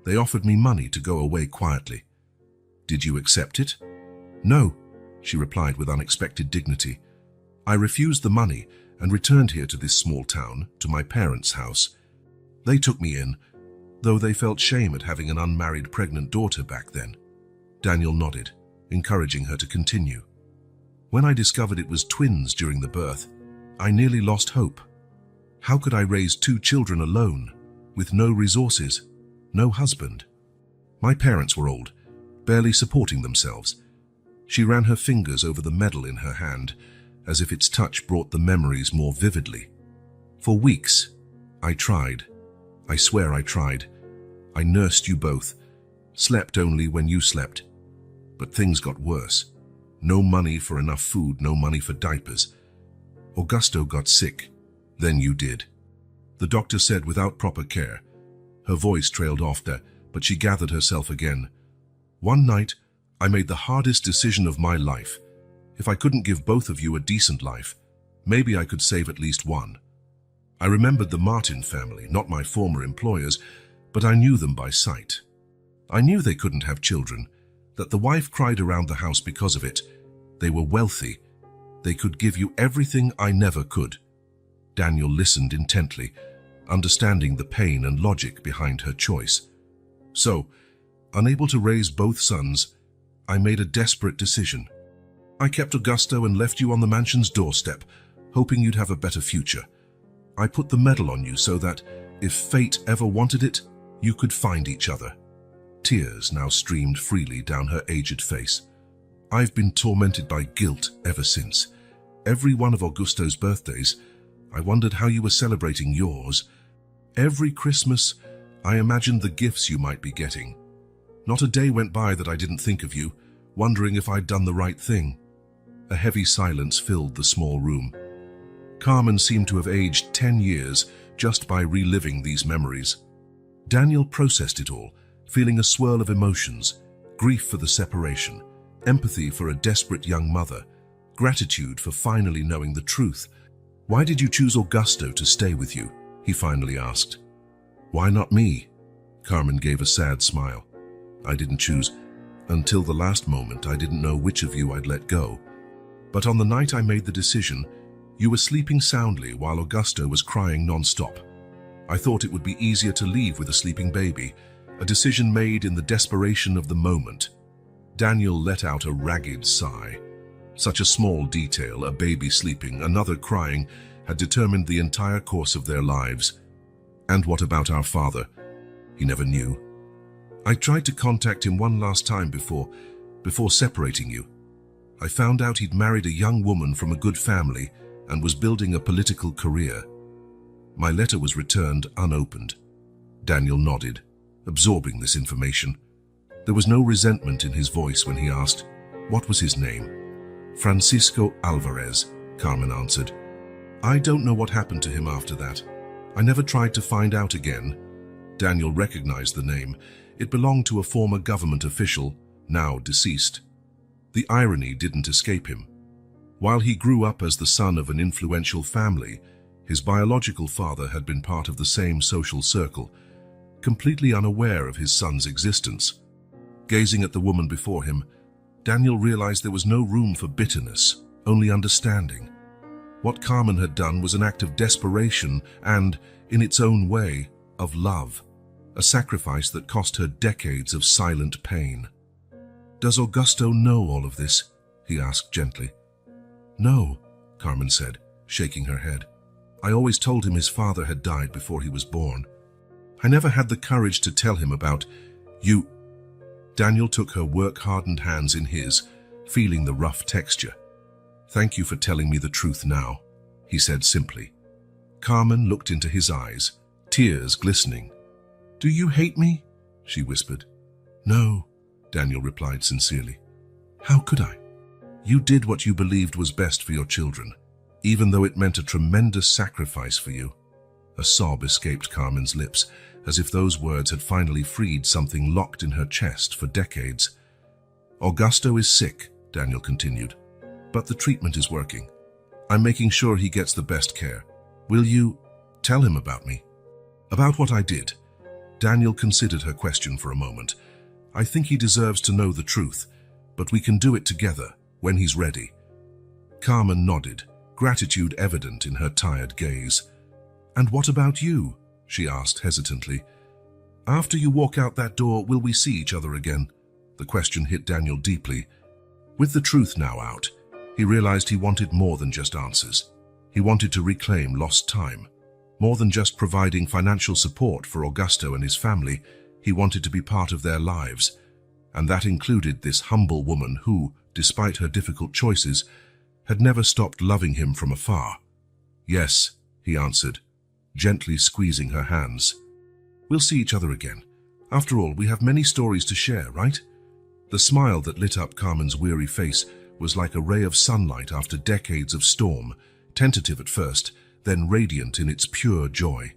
They offered me money to go away quietly." "Did you accept it?" "No," she replied with unexpected dignity. "I refused the money and returned here to this small town, to my parents' house. They took me in, though they felt shame at having an unmarried pregnant daughter back then." Daniel nodded, encouraging her to continue. "When I discovered it was twins during the birth, I nearly lost hope. How could I raise 2 children alone, with no resources, no husband? My parents were old, barely supporting themselves." She ran her fingers over the medal in her hand, as if its touch brought the memories more vividly. "For weeks, I tried. I swear I tried. I nursed you both, slept only when you slept. But things got worse. No money for enough food, no money for diapers. Augusto got sick. Then you did. The doctor said without proper care." Her voice trailed off there, but she gathered herself again. "One night, I made the hardest decision of my life. If I couldn't give both of you a decent life, maybe I could save at least one. I remembered the Martin family, not my former employers, but I knew them by sight. I knew they couldn't have children, that the wife cried around the house because of it. They were wealthy. They could give you everything I never could." Daniel listened intently, understanding the pain and logic behind her choice. "So, unable to raise both sons, I made a desperate decision. I kept Augusto and left you on the mansion's doorstep, hoping you'd have a better future. I put the medal on you so that, if fate ever wanted it, you could find each other." Tears now streamed freely down her aged face. "I've been tormented by guilt ever since. Every one of Augusto's birthdays, I wondered how you were celebrating yours. Every Christmas, I imagined the gifts you might be getting. Not a day went by that I didn't think of you, wondering if I'd done the right thing." A heavy silence filled the small room. Carmen seemed to have aged 10 years just by reliving these memories. Daniel processed it all, feeling a swirl of emotions: grief for the separation, empathy for a desperate young mother, gratitude for finally knowing the truth. "Why did you choose Augusto to stay with you?" he finally asked. "Why not me?" Carmen gave a sad smile. "I didn't choose. Until the last moment, I didn't know which of you I'd let go. But on the night I made the decision, you were sleeping soundly while Augusto was crying non-stop. I thought it would be easier to leave with a sleeping baby, a decision made in the desperation of the moment." Daniel let out a ragged sigh. Such a small detail, a baby sleeping, another crying, had determined the entire course of their lives. "And what about our father?" "He never knew. I tried to contact him one last time before separating you. I found out he'd married a young woman from a good family and was building a political career. My letter was returned unopened." Daniel nodded, absorbing this information. There was no resentment in his voice when he asked, "What was his name?" "Francisco Alvarez," Carmen answered. "I don't know what happened to him after that. I never tried to find out again." Daniel recognized the name. It belonged to a former government official, now deceased. The irony didn't escape him. While he grew up as the son of an influential family, his biological father had been part of the same social circle, completely unaware of his son's existence. Gazing at the woman before him, Daniel realized there was no room for bitterness, only understanding. What Carmen had done was an act of desperation and, in its own way, of love, a sacrifice that cost her decades of silent pain. "Does Augusto know all of this?" he asked gently. "No," Carmen said, shaking her head. "I always told him his father had died before he was born. I never had the courage to tell him about you." Daniel took her work-hardened hands in his, feeling the rough texture. "Thank you for telling me the truth now," he said simply. Carmen looked into his eyes, tears glistening. "Do you hate me?" she whispered. "No," Daniel replied sincerely. "How could I? You did what you believed was best for your children, even though it meant a tremendous sacrifice for you." A sob escaped Carmen's lips, as if those words had finally freed something locked in her chest for decades. "Augusto is sick," Daniel continued, "but the treatment is working. I'm making sure he gets the best care. Will you tell him about me?" "About what I did?" Daniel considered her question for a moment. "I think he deserves to know the truth, but we can do it together when he's ready." Carmen nodded, gratitude evident in her tired gaze. "And what about you?" she asked hesitantly. "After you walk out that door, will we see each other again?" The question hit Daniel deeply. With the truth now out, he realized he wanted more than just answers. He wanted to reclaim lost time. More than just providing financial support for Augusto and his family, he wanted to be part of their lives. And that included this humble woman who, despite her difficult choices, had never stopped loving him from afar. "Yes," he answered, gently squeezing her hands. "We'll see each other again. After all, we have many stories to share, right?" The smile that lit up Carmen's weary face was like a ray of sunlight after decades of storm, tentative at first, then radiant in its pure joy.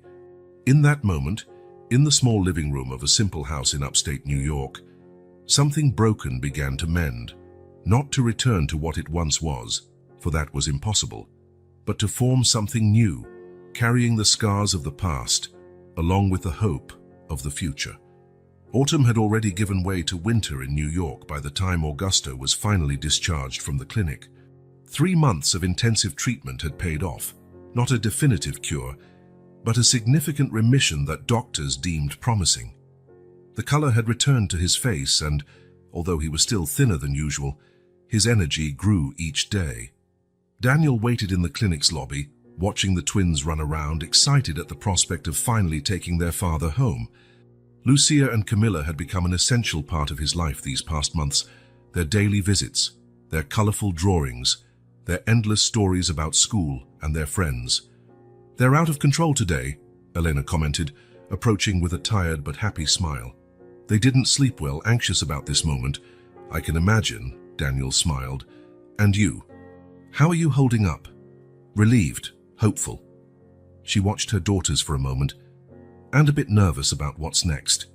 In that moment, in the small living room of a simple house in upstate New York, something broken began to mend, not to return to what it once was, for that was impossible, but to form something new, carrying the scars of the past, along with the hope of the future. Autumn had already given way to winter in New York by the time Augusto was finally discharged from the clinic. 3 months of intensive treatment had paid off, not a definitive cure, but a significant remission that doctors deemed promising. The color had returned to his face and, although he was still thinner than usual, His energy grew each day. Daniel waited in the clinic's lobby, watching the twins run around, excited at the prospect of finally taking their father home. Lucia and Camilla had become an essential part of his life these past months. Their daily visits, their colorful drawings, their endless stories about school and their friends. "They're out of control today," Elena commented, approaching with a tired but happy smile. "They didn't sleep well, anxious about this moment." "I can imagine," Daniel smiled. "And you? How are you holding up?" "Relieved, hopeful." She watched her daughters for a moment, and a bit nervous about what's next.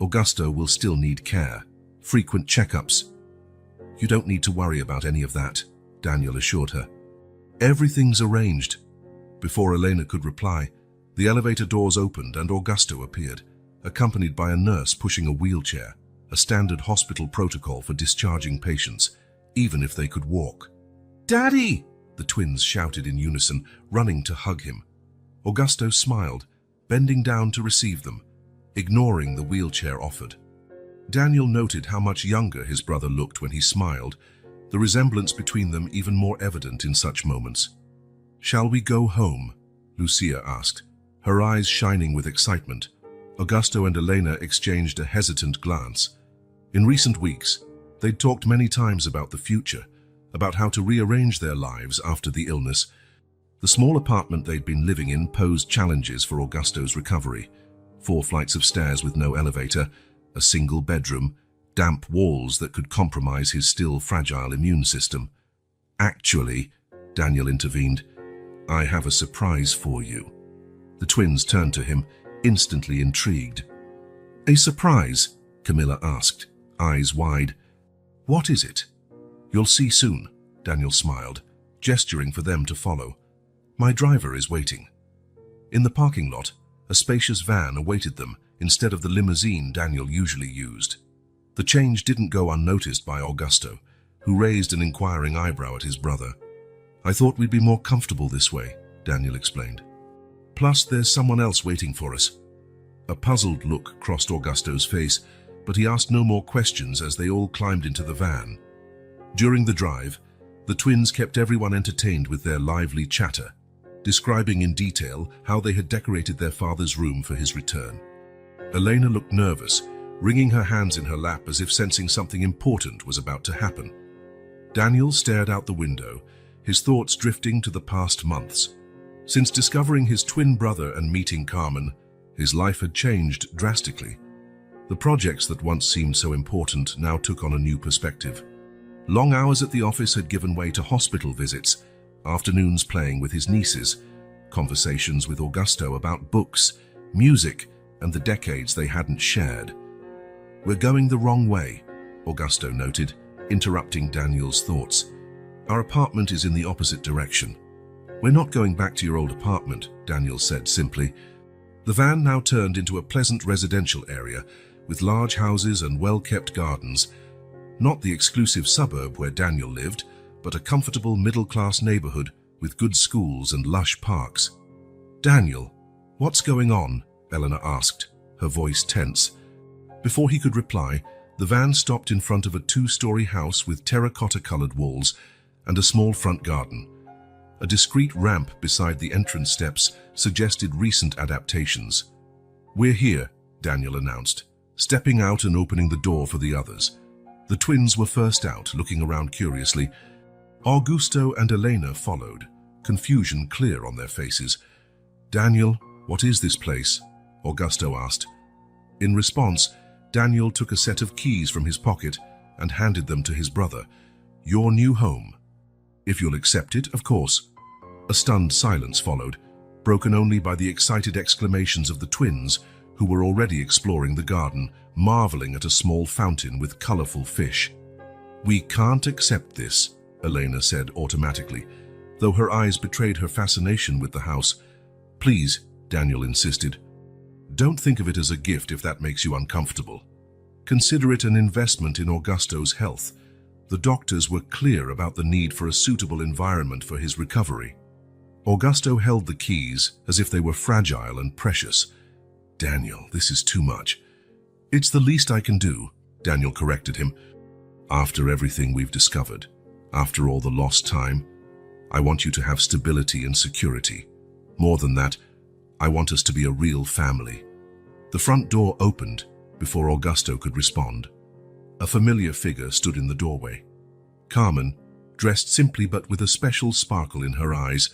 "Augusto will still need care, frequent checkups." "You don't need to worry about any of that," Daniel assured her. "Everything's arranged." Before Elena could reply, the elevator doors opened and Augusto appeared, accompanied by a nurse pushing a wheelchair, a standard hospital protocol for discharging patients, even if they could walk. "Daddy!" the twins shouted in unison, running to hug him. Augusto smiled, bending down to receive them, ignoring the wheelchair offered. Daniel noted how much younger his brother looked when he smiled, the resemblance between them even more evident in such moments. "Shall we go home?" Lucia asked, her eyes shining with excitement. Augusto and Elena exchanged a hesitant glance. In recent weeks, they'd talked many times about the future, about how to rearrange their lives after the illness. The small apartment they'd been living in posed challenges for Augusto's recovery. 4 flights of stairs with no elevator, a single bedroom, damp walls that could compromise his still fragile immune system. "Actually," Daniel intervened, "I have a surprise for you." The twins turned to him, instantly intrigued. "A surprise?" Camilla asked, eyes wide. "What is it?" "You'll see soon," Daniel smiled, gesturing for them to follow. "My driver is waiting." In the parking lot, a spacious van awaited them instead of the limousine Daniel usually used. The change didn't go unnoticed by Augusto, who raised an inquiring eyebrow at his brother. "I thought we'd be more comfortable this way," Daniel explained. "Plus, there's someone else waiting for us." A puzzled look crossed Augusto's face, but he asked no more questions as they all climbed into the van. During the drive, the twins kept everyone entertained with their lively chatter, describing in detail how they had decorated their father's room for his return. Elena looked nervous, wringing her hands in her lap as if sensing something important was about to happen. Daniel stared out the window, his thoughts drifting to the past months. Since discovering his twin brother and meeting Carmen, his life had changed drastically. The projects that once seemed so important now took on a new perspective. Long hours at the office had given way to hospital visits, afternoons playing with his nieces, conversations with Augusto about books, music, and the decades they hadn't shared. "We're going the wrong way," Augusto noted, interrupting Daniel's thoughts. "Our apartment is in the opposite direction." "We're not going back to your old apartment," Daniel said simply. The van now turned into a pleasant residential area with large houses and well-kept gardens. Not the exclusive suburb where Daniel lived, but a comfortable middle-class neighborhood with good schools and lush parks. "Daniel, what's going on?" Elena asked, her voice tense. Before he could reply, the van stopped in front of a 2-story house with terracotta-colored walls and a small front garden. A discreet ramp beside the entrance steps suggested recent adaptations. "We're here," Daniel announced, stepping out and opening the door for the others. The twins were first out, looking around curiously. Augusto and Elena followed, confusion clear on their faces. "Daniel, what is this place?" Augusto asked. In response, Daniel took a set of keys from his pocket and handed them to his brother. "Your new home. If you'll accept it, of course." A stunned silence followed, broken only by the excited exclamations of the twins, who were already exploring the garden, marveling at a small fountain with colorful fish. "We can't accept this," Elena said automatically, though her eyes betrayed her fascination with the house. "Please," Daniel insisted. "Don't think of it as a gift if that makes you uncomfortable. Consider it an investment in Augusto's health. The doctors were clear about the need for a suitable environment for his recovery." Augusto held the keys as if they were fragile and precious. "Daniel, this is too much." "It's the least I can do," Daniel corrected him. "After everything we've discovered," After all the lost time, I want you to have stability and security. More than that, I want us to be a real family." The front door opened before Augusto could respond. A familiar figure stood in the doorway. Carmen, dressed simply but with a special sparkle in her eyes.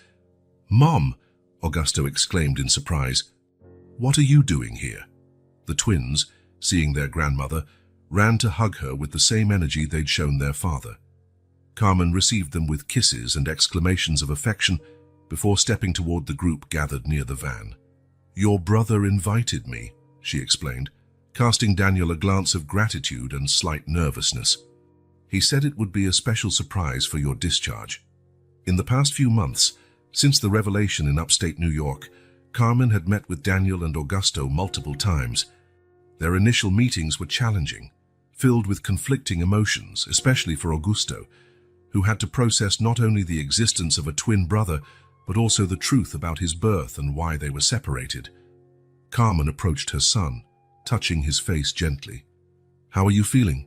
"Mom!" Augusto exclaimed in surprise. "What are you doing here?" The twins, seeing their grandmother, ran to hug her with the same energy they'd shown their father. Carmen received them with kisses and exclamations of affection before stepping toward the group gathered near the van. "Your brother invited me," she explained, casting Daniel a glance of gratitude and slight nervousness. "He said it would be a special surprise for your discharge." In the past few months, since the revelation in upstate New York, Carmen had met with Daniel and Augusto multiple times. Their initial meetings were challenging, filled with conflicting emotions, especially for Augusto, who had to process not only the existence of a twin brother, but also the truth about his birth and why they were separated. Carmen approached her son, touching his face gently. "How are you feeling?"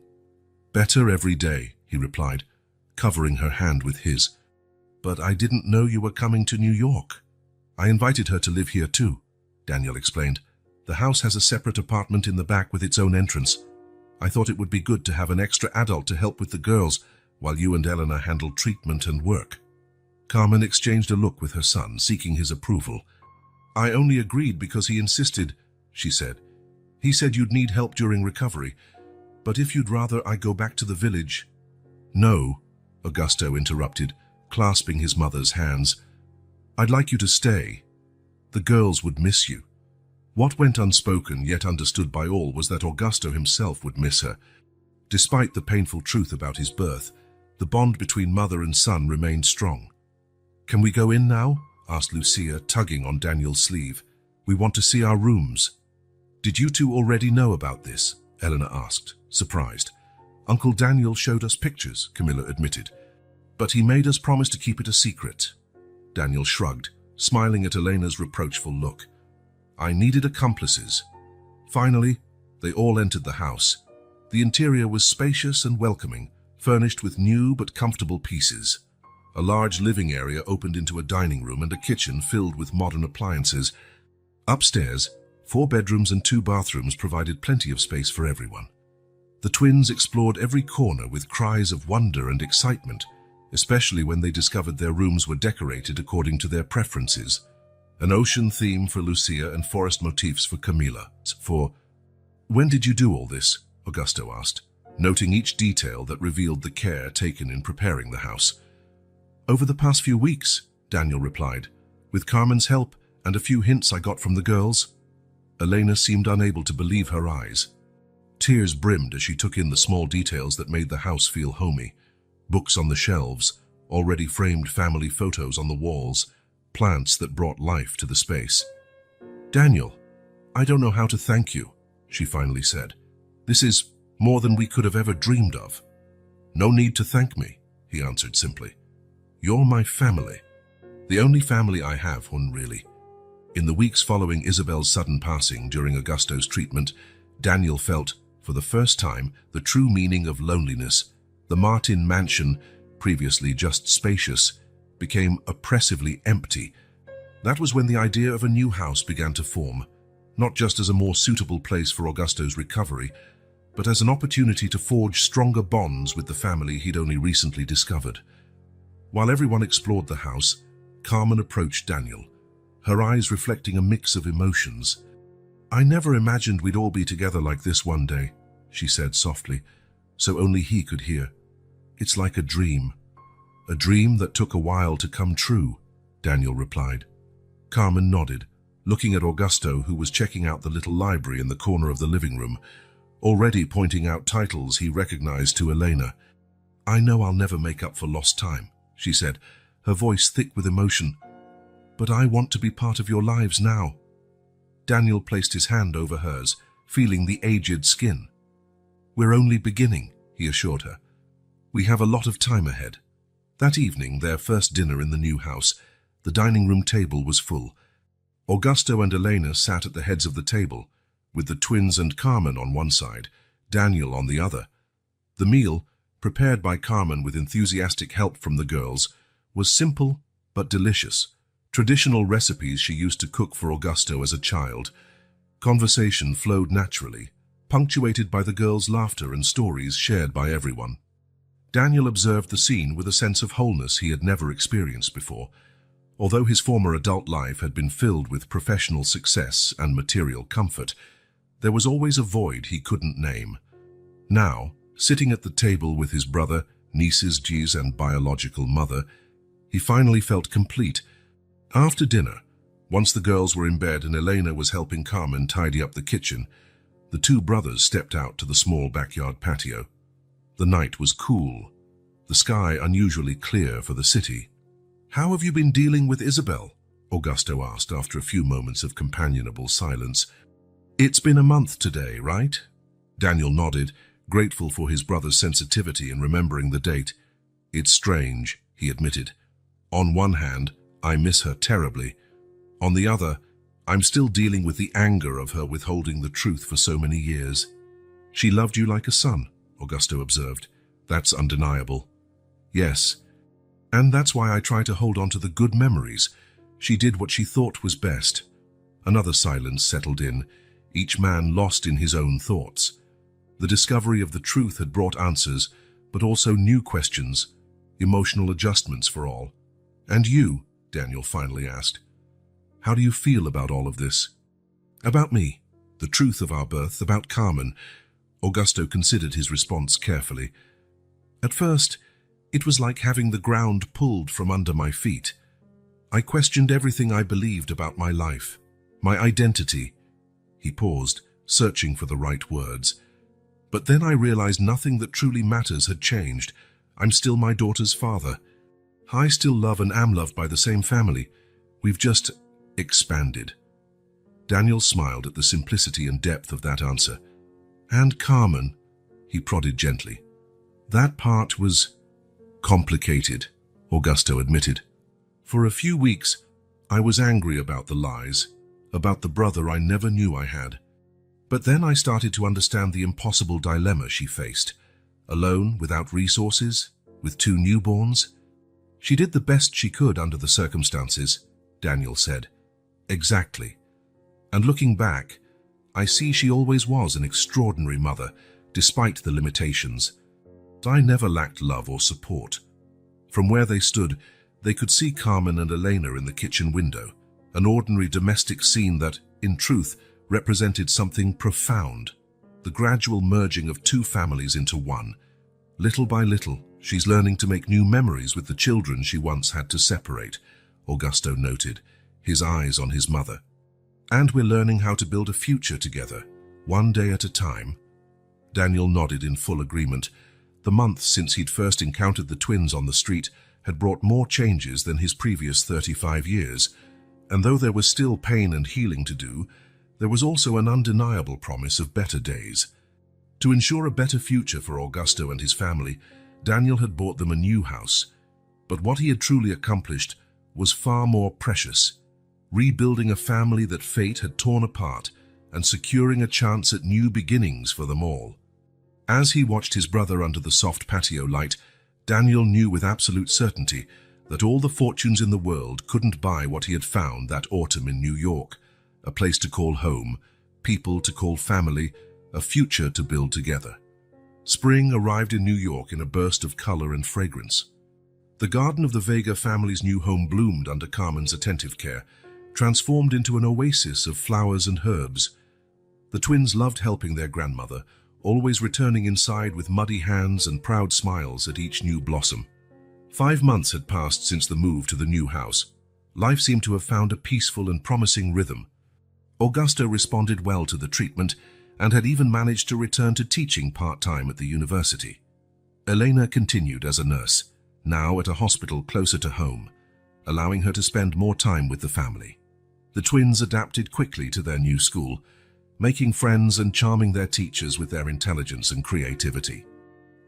"Better every day," he replied, covering her hand with his. "But I didn't know you were coming to New York." "I invited her to live here too," Daniel explained. "The house has a separate apartment in the back with its own entrance. I thought it would be good to have an extra adult to help with the girls while you and Elena handled treatment and work." Carmen exchanged a look with her son, seeking his approval. "I only agreed because he insisted," she said. "He said you'd need help during recovery, but if you'd rather I go back to the village—" "No," Augusto interrupted, clasping his mother's hands. "I'd like you to stay. The girls would miss you." What went unspoken yet understood by all was that Augusto himself would miss her. Despite the painful truth about his birth, the bond between mother and son remained strong. "Can we go in now?" asked Lucia, tugging on Daniel's sleeve. "We want to see our rooms." "Did you two already know about this?" Elena asked, surprised. "Uncle Daniel showed us pictures," Camilla admitted. "But he made us promise to keep it a secret." Daniel shrugged, smiling at Elena's reproachful look. "I needed accomplices." Finally, they all entered the house. The interior was spacious and welcoming, furnished with new but comfortable pieces. A large living area opened into a dining room and a kitchen filled with modern appliances. Upstairs, 4 bedrooms and 2 bathrooms provided plenty of space for everyone. The twins explored every corner with cries of wonder and excitement, especially when they discovered their rooms were decorated according to their preferences. An ocean theme for Lucia and forest motifs for Camila. "When did you do all this?" Augusto asked, noting each detail that revealed the care taken in preparing the house. "Over the past few weeks," Daniel replied, "with Carmen's help and a few hints I got from the girls." Elena seemed unable to believe her eyes. Tears brimmed as she took in the small details that made the house feel homey. Books on the shelves, already framed family photos on the walls, plants that brought life to the space. "Daniel, I don't know how to thank you," she finally said. "This is more than we could have ever dreamed of." "No need to thank me," he answered simply. "You're my family. The only family I have, one really." In the weeks following Isabel's sudden passing during Augusto's treatment, Daniel felt, for the first time, the true meaning of loneliness. The Martin mansion, previously just spacious, became oppressively empty. That was when the idea of a new house began to form, not just as a more suitable place for Augusto's recovery, but as an opportunity to forge stronger bonds with the family he'd only recently discovered. While everyone explored the house, Carmen approached Daniel, her eyes reflecting a mix of emotions. "I never imagined we'd all be together like this one day," she said softly, so only he could hear. "It's like a dream that took a while to come true," Daniel replied. Carmen nodded, looking at Augusto, who was checking out the little library in the corner of the living room, already pointing out titles he recognized to Elena. "I know I'll never make up for lost time," she said, her voice thick with emotion. "But I want to be part of your lives now." Daniel placed his hand over hers, feeling the aged skin. "We're only beginning," he assured her. "We have a lot of time ahead." That evening, their first dinner in the new house, the dining room table was full. Augusto and Elena sat at the heads of the table, with the twins and Carmen on one side, Daniel on the other. The meal, prepared by Carmen with enthusiastic help from the girls, was simple but delicious. Traditional recipes she used to cook for Augusto as a child. Conversation flowed naturally, punctuated by the girls' laughter and stories shared by everyone. Daniel observed the scene with a sense of wholeness he had never experienced before. Although his former adult life had been filled with professional success and material comfort, there was always a void he couldn't name. Now, sitting at the table with his brother, nieces, G's, and biological mother, he finally felt complete. After dinner, once the girls were in bed and Elena was helping Carmen tidy up the kitchen, the two brothers stepped out to the small backyard patio. The night was cool, the sky unusually clear for the city. "How have you been dealing with Isabel?" Augusto asked after a few moments of companionable silence. "It's been a month today, right?" Daniel nodded, grateful for his brother's sensitivity in remembering the date. "It's strange," he admitted. "On one hand, I miss her terribly. On the other, I'm still dealing with the anger of her withholding the truth for so many years." "She loved you like a son," Augusto observed. "That's undeniable." "Yes, and that's why I try to hold on to the good memories. She did what she thought was best." Another silence settled in, each man lost in his own thoughts. The discovery of the truth had brought answers, but also new questions, emotional adjustments for all. "And you?" Daniel finally asked. "How do you feel about all of this?" "About me, the truth of our birth, about Carmen." Augusto considered his response carefully. "At first, it was like having the ground pulled from under my feet. I questioned everything I believed about my life, my identity." He paused, searching for the right words. "But then I realized nothing that truly matters had changed. I'm still my daughter's father. I still love and am loved by the same family. We've just expanded." Daniel smiled at the simplicity and depth of that answer. "And Carmen," he prodded gently. "That part was complicated," Augusto admitted. "For a few weeks, I was angry about the lies, about the brother I never knew I had. But then I started to understand the impossible dilemma she faced. Alone, without resources, with two newborns. She did the best she could under the circumstances," Daniel said. "Exactly. And looking back, I see she always was an extraordinary mother, despite the limitations. I never lacked love or support." From where they stood, they could see Carmen and Elena in the kitchen window, an ordinary domestic scene that, in truth, represented something profound, the gradual merging of two families into one. Little by little, she's learning to make new memories with the children she once had to separate, Augusto noted, his eyes on his mother. "And we're learning how to build a future together, one day at a time." Daniel nodded in full agreement. The months since he'd first encountered the twins on the street had brought more changes than his previous 35 years, and though there was still pain and healing to do, there was also an undeniable promise of better days. To ensure a better future for Augusto and his family, Daniel had bought them a new house. But what he had truly accomplished was far more precious, rebuilding a family that fate had torn apart and securing a chance at new beginnings for them all. As he watched his brother under the soft patio light, Daniel knew with absolute certainty that all the fortunes in the world couldn't buy what he had found that autumn in New York, a place to call home, people to call family, a future to build together. Spring arrived in New York in a burst of color and fragrance. The garden of the Vega family's new home bloomed under Carmen's attentive care, transformed into an oasis of flowers and herbs. The twins loved helping their grandmother, always returning inside with muddy hands and proud smiles at each new blossom. 5 months had passed since the move to the new house. Life seemed to have found a peaceful and promising rhythm. Augusto responded well to the treatment and had even managed to return to teaching part-time at the university. Elena continued as a nurse, now at a hospital closer to home, allowing her to spend more time with the family. The twins adapted quickly to their new school, making friends and charming their teachers with their intelligence and creativity.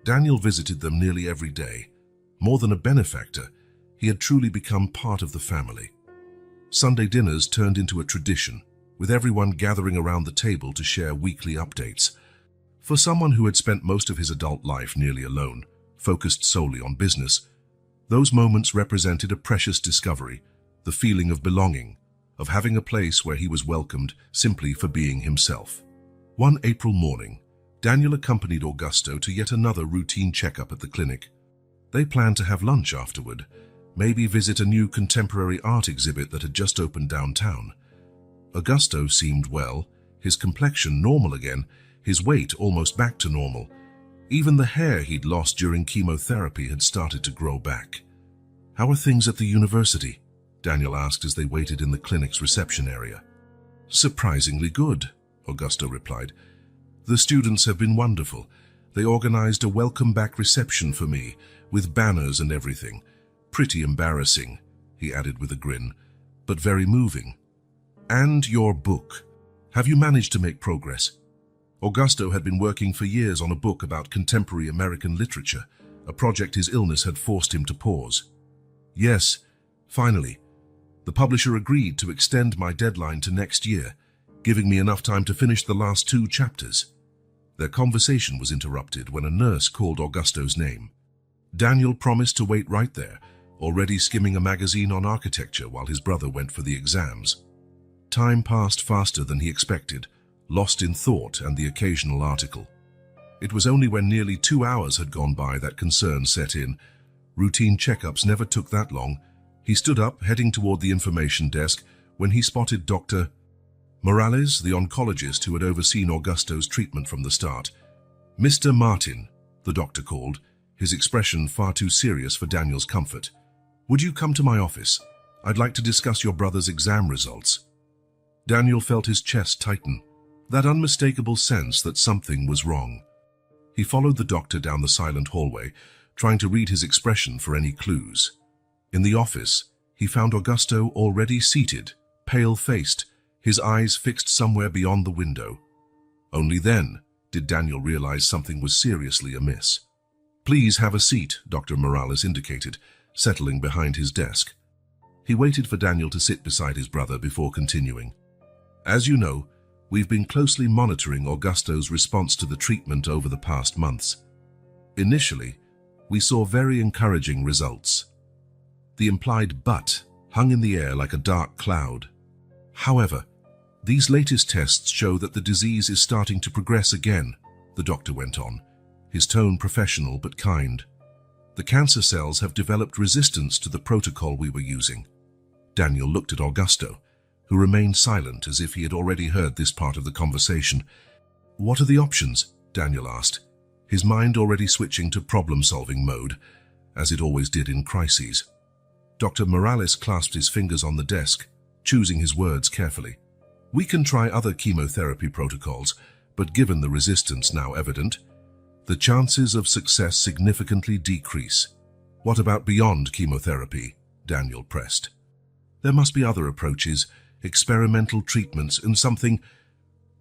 Daniel visited them nearly every day. More than a benefactor, he had truly become part of the family. Sunday dinners turned into a tradition, with everyone gathering around the table to share weekly updates. For someone who had spent most of his adult life nearly alone, focused solely on business. Those moments represented a precious discovery, the feeling of belonging, of having a place where he was welcomed simply for being himself. One April morning, Daniel accompanied Augusto to yet another routine checkup at the clinic. They planned to have lunch afterward, maybe visit a new contemporary art exhibit that had just opened downtown. Augusto seemed well, his complexion normal again, his weight almost back to normal. Even the hair he'd lost during chemotherapy had started to grow back. "How are things at the university?" Daniel asked as they waited in the clinic's reception area. "Surprisingly good," Augusto replied. "The students have been wonderful. They organized a welcome-back reception for me, with banners and everything. Pretty embarrassing," he added with a grin, "but very moving." "And your book. Have you managed to make progress?" Augusto had been working for years on a book about contemporary American literature, a project his illness had forced him to pause. "Yes, finally. The publisher agreed to extend my deadline to next year, giving me enough time to finish the last 2 chapters. Their conversation was interrupted when a nurse called Augusto's name. Daniel promised to wait right there, already skimming a magazine on architecture while his brother went for the exams. Time passed faster than he expected, lost in thought and the occasional article. It was only when nearly 2 hours had gone by that concern set in. Routine checkups never took that long. He stood up, heading toward the information desk, when he spotted Dr. Morales, the oncologist who had overseen Augusto's treatment from the start. "Mr. Martin," the doctor called, his expression far too serious for Daniel's comfort. "Would you come to my office? I'd like to discuss your brother's exam results." Daniel felt his chest tighten, that unmistakable sense that something was wrong. He followed the doctor down the silent hallway, trying to read his expression for any clues. In the office, he found Augusto already seated, pale-faced, his eyes fixed somewhere beyond the window. Only then did Daniel realize something was seriously amiss. "Please have a seat," Dr. Morales indicated, settling behind his desk. He waited for Daniel to sit beside his brother before continuing. "As you know, we've been closely monitoring Augusto's response to the treatment over the past months. Initially, we saw very encouraging results. The implied but hung in the air like a dark cloud. However, these latest tests show that the disease is starting to progress again," the doctor went on, his tone professional but kind. "The cancer cells have developed resistance to the protocol we were using." Daniel looked at Augusto, who remained silent as if he had already heard this part of the conversation. "What are the options?" Daniel asked, his mind already switching to problem-solving mode, as it always did in crises. Dr. Morales clasped his fingers on the desk, choosing his words carefully. "We can try other chemotherapy protocols, but given the resistance now evident, the chances of success significantly decrease." "What about beyond chemotherapy?" Daniel pressed. "There must be other approaches, experimental treatments, and something—"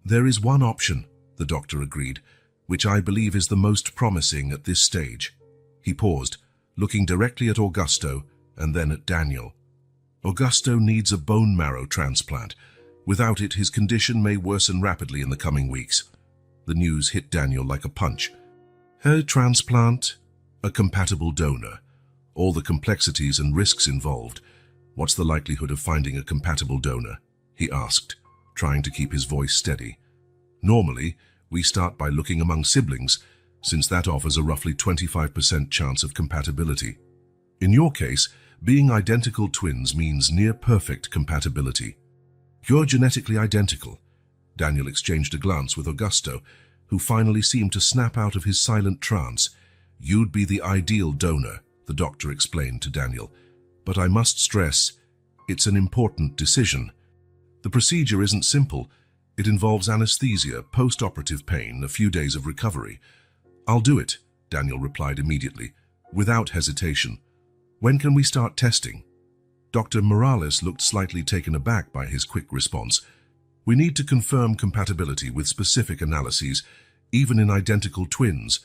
"There is one option," the doctor agreed, "which I believe is the most promising at this stage." He paused, looking directly at Augusto and then at Daniel. "Augusto needs a bone marrow transplant. Without it, his condition may worsen rapidly in the coming weeks." The news hit Daniel like a punch. "A transplant? A compatible donor? All the complexities and risks involved. What's the likelihood of finding a compatible donor?" he asked, trying to keep his voice steady. "Normally, we start by looking among siblings, since that offers a roughly 25% chance of compatibility. In your case, being identical twins means near-perfect compatibility. You're genetically identical." Daniel exchanged a glance with Augusto, who finally seemed to snap out of his silent trance. "You'd be the ideal donor," the doctor explained to Daniel. "But I must stress, it's an important decision. The procedure isn't simple. It involves anesthesia, post-operative pain, a few days of recovery." "I'll do it," Daniel replied immediately, without hesitation. "When can we start testing?" Dr. Morales looked slightly taken aback by his quick response. "We need to confirm compatibility with specific analyses, even in identical twins.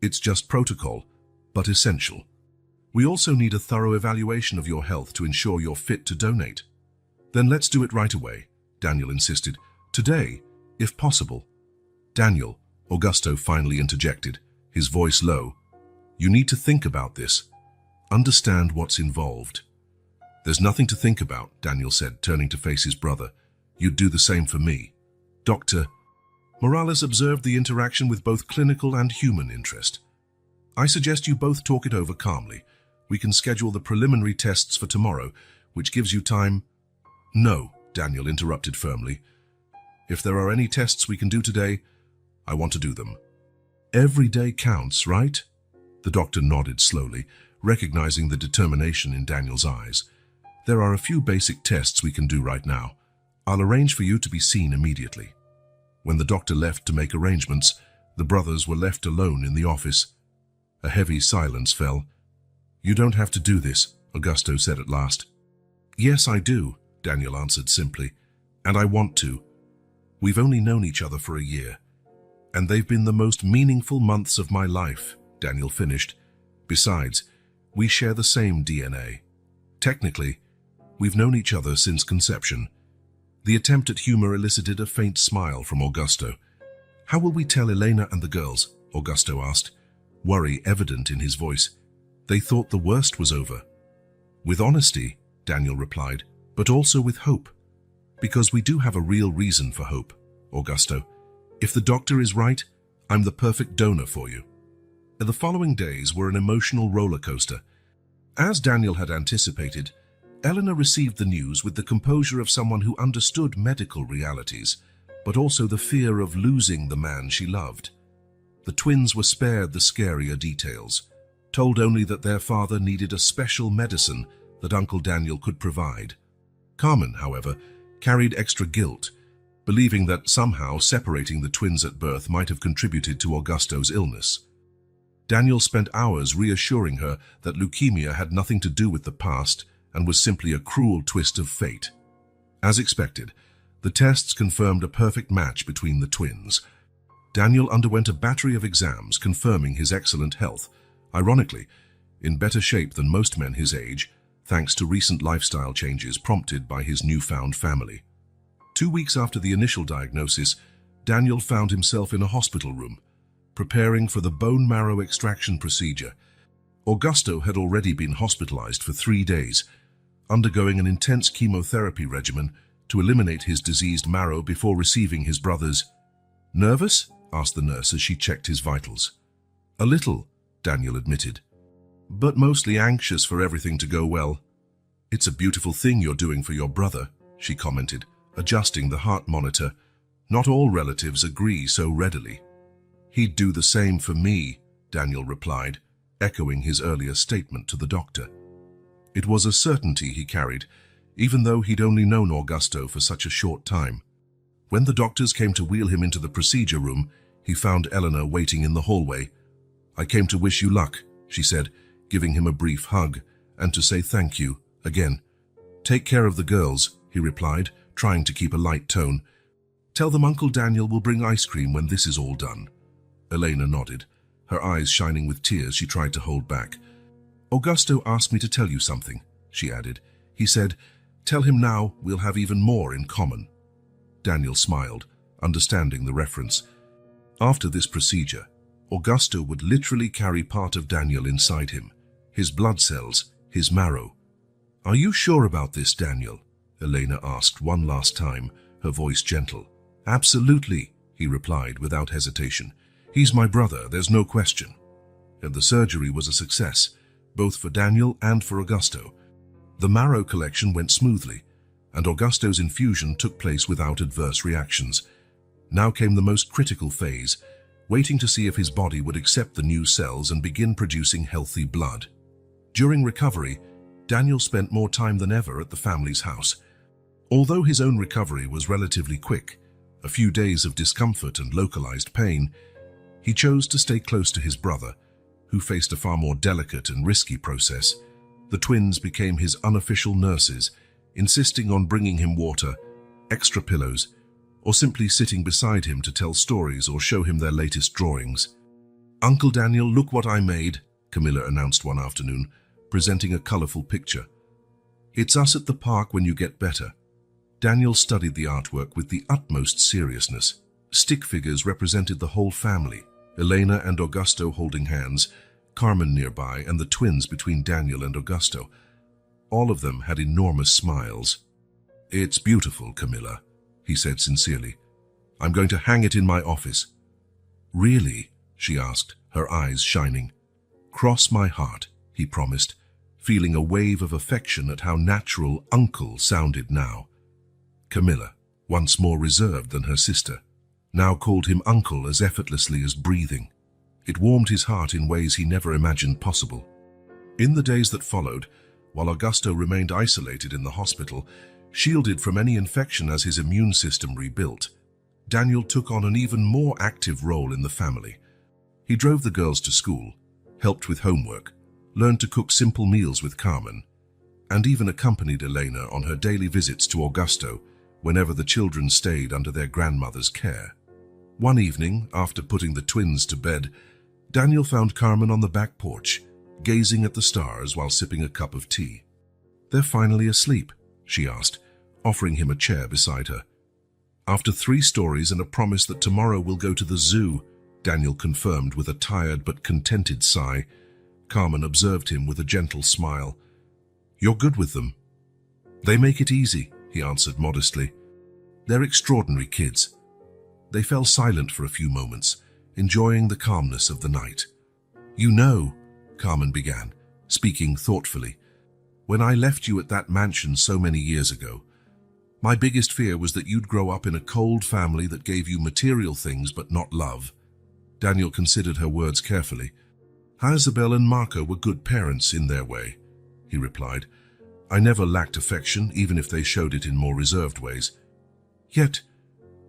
It's just protocol, but essential. We also need a thorough evaluation of your health to ensure you're fit to donate." "Then let's do it right away," Daniel insisted. "Today, if possible." "Daniel," Augusto finally interjected, his voice low, You need to think about this. Understand what's involved. There's nothing to think about, Daniel said, turning to face his brother. You'd do the same for me. Dr. Morales observed the interaction with both clinical and human interest. I suggest you both talk it over calmly. We can schedule the preliminary tests for tomorrow, which gives you time. No, Daniel interrupted firmly. If there are any tests we can do today, I want to do them. Every day counts, right? The doctor nodded slowly, recognizing the determination in Daniel's eyes. There are a few basic tests we can do right now. I'll arrange for you to be seen immediately. When the doctor left to make arrangements, the brothers were left alone in the office. A heavy silence fell. You don't have to do this, Augusto said at last. Yes, I do, Daniel answered simply, and I want to. We've only known each other for a year, and they've been the most meaningful months of my life, Daniel finished. Besides, we share the same DNA. Technically, we've known each other since conception. The attempt at humor elicited a faint smile from Augusto. How will we tell Elena and the girls? Augusto asked, worry evident in his voice. They thought the worst was over. With honesty, Daniel replied, but also with hope. Because we do have a real reason for hope, Augusto. If the doctor is right, I'm the perfect donor for you. The following days were an emotional roller coaster. As Daniel had anticipated, Eleanor received the news with the composure of someone who understood medical realities, but also the fear of losing the man she loved. The twins were spared the scarier details, told only that their father needed a special medicine that Uncle Daniel could provide. Carmen, however, carried extra guilt, believing that somehow separating the twins at birth might have contributed to Augusto's illness. Daniel spent hours reassuring her that leukemia had nothing to do with the past and was simply a cruel twist of fate. As expected, the tests confirmed a perfect match between the twins. Daniel underwent a battery of exams confirming his excellent health, ironically, in better shape than most men his age, thanks to recent lifestyle changes prompted by his newfound family. 2 weeks after the initial diagnosis, Daniel found himself in a hospital room, preparing for the bone marrow extraction procedure. Augusto had already been hospitalized for 3 days, undergoing an intense chemotherapy regimen to eliminate his diseased marrow before receiving his brother's. Nervous? Asked the nurse as she checked his vitals. A little, Daniel admitted, but mostly anxious for everything to go well. It's a beautiful thing you're doing for your brother, she commented, adjusting the heart monitor. Not all relatives agree so readily. He'd do the same for me, Daniel replied, echoing his earlier statement to the doctor. It was a certainty he carried, even though he'd only known Augusto for such a short time. When the doctors came to wheel him into the procedure room, he found Eleanor waiting in the hallway. I came to wish you luck, she said, giving him a brief hug, and to say thank you, again. Take care of the girls, he replied, trying to keep a light tone. Tell them Uncle Daniel will bring ice cream when this is all done. Elena nodded, her eyes shining with tears she tried to hold back. Augusto asked me to tell you something, she added. He said, tell him now we'll have even more in common. Daniel smiled, understanding the reference. After this procedure, Augusto would literally carry part of Daniel inside him, his blood cells, his marrow. Are you sure about this, Daniel? Elena asked one last time, her voice gentle. Absolutely, he replied without hesitation. He's my brother, there's no question. And the surgery was a success, both for Daniel and for Augusto. The marrow collection went smoothly, and Augusto's infusion took place without adverse reactions. Now came the most critical phase, waiting to see if his body would accept the new cells and begin producing healthy blood. During recovery, Daniel spent more time than ever at the family's house. Although his own recovery was relatively quick, a few days of discomfort and localized pain, he chose to stay close to his brother, who faced a far more delicate and risky process. The twins became his unofficial nurses, insisting on bringing him water, extra pillows, or simply sitting beside him to tell stories or show him their latest drawings. Uncle Daniel, look what I made, Camilla announced one afternoon, presenting a colorful picture. It's us at the park when you get better. Daniel studied the artwork with the utmost seriousness. Stick figures represented the whole family, Elena and Augusto holding hands, Carmen nearby, and the twins between Daniel and Augusto. All of them had enormous smiles. "It's beautiful, Camilla," he said sincerely. "I'm going to hang it in my office." "Really?" she asked, her eyes shining. "Cross my heart," he promised, feeling a wave of affection at how natural uncle sounded now. Camilla, once more reserved than her sister, now called him uncle as effortlessly as breathing. It warmed his heart in ways he never imagined possible. In the days that followed, while Augusto remained isolated in the hospital, shielded from any infection as his immune system rebuilt, Daniel took on an even more active role in the family. He drove the girls to school, helped with homework, learned to cook simple meals with Carmen, and even accompanied Elena on her daily visits to Augusto whenever the children stayed under their grandmother's care. One evening, after putting the twins to bed, Daniel found Carmen on the back porch, gazing at the stars while sipping a cup of tea. "They're finally asleep," she asked, offering him a chair beside her. "After 3 stories and a promise that tomorrow we'll go to the zoo," Daniel confirmed with a tired but contented sigh. Carmen observed him with a gentle smile. "You're good with them." "They make it easy," he answered modestly. "They're extraordinary kids." They fell silent for a few moments, enjoying the calmness of the night. "You know," Carmen began, speaking thoughtfully, "when I left you at that mansion so many years ago, my biggest fear was that you'd grow up in a cold family that gave you material things but not love." Daniel considered her words carefully. "Isabel and Marco were good parents in their way," he replied. "I never lacked affection, even if they showed it in more reserved ways. Yet,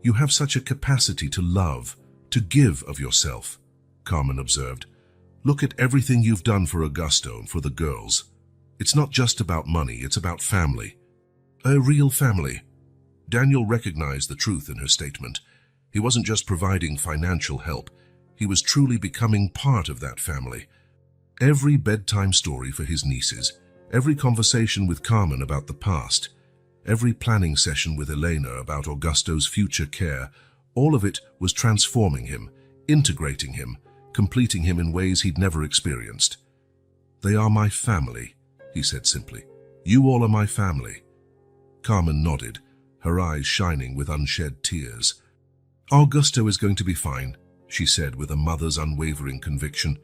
you have such a capacity to love, to give of yourself," Carmen observed. "Look at everything you've done for Augusto and for the girls. It's not just about money, it's about family. A real family." Daniel recognized the truth in her statement. He wasn't just providing financial help, he was truly becoming part of that family. Every bedtime story for his nieces, every conversation with Carmen about the past, every planning session with Elena about Augusto's future care, all of it was transforming him, integrating him, completing him in ways he'd never experienced. "They are my family," he said simply. "You all are my family." Carmen nodded, her eyes shining with unshed tears. "Augusto is going to be fine," she said with a mother's unwavering conviction.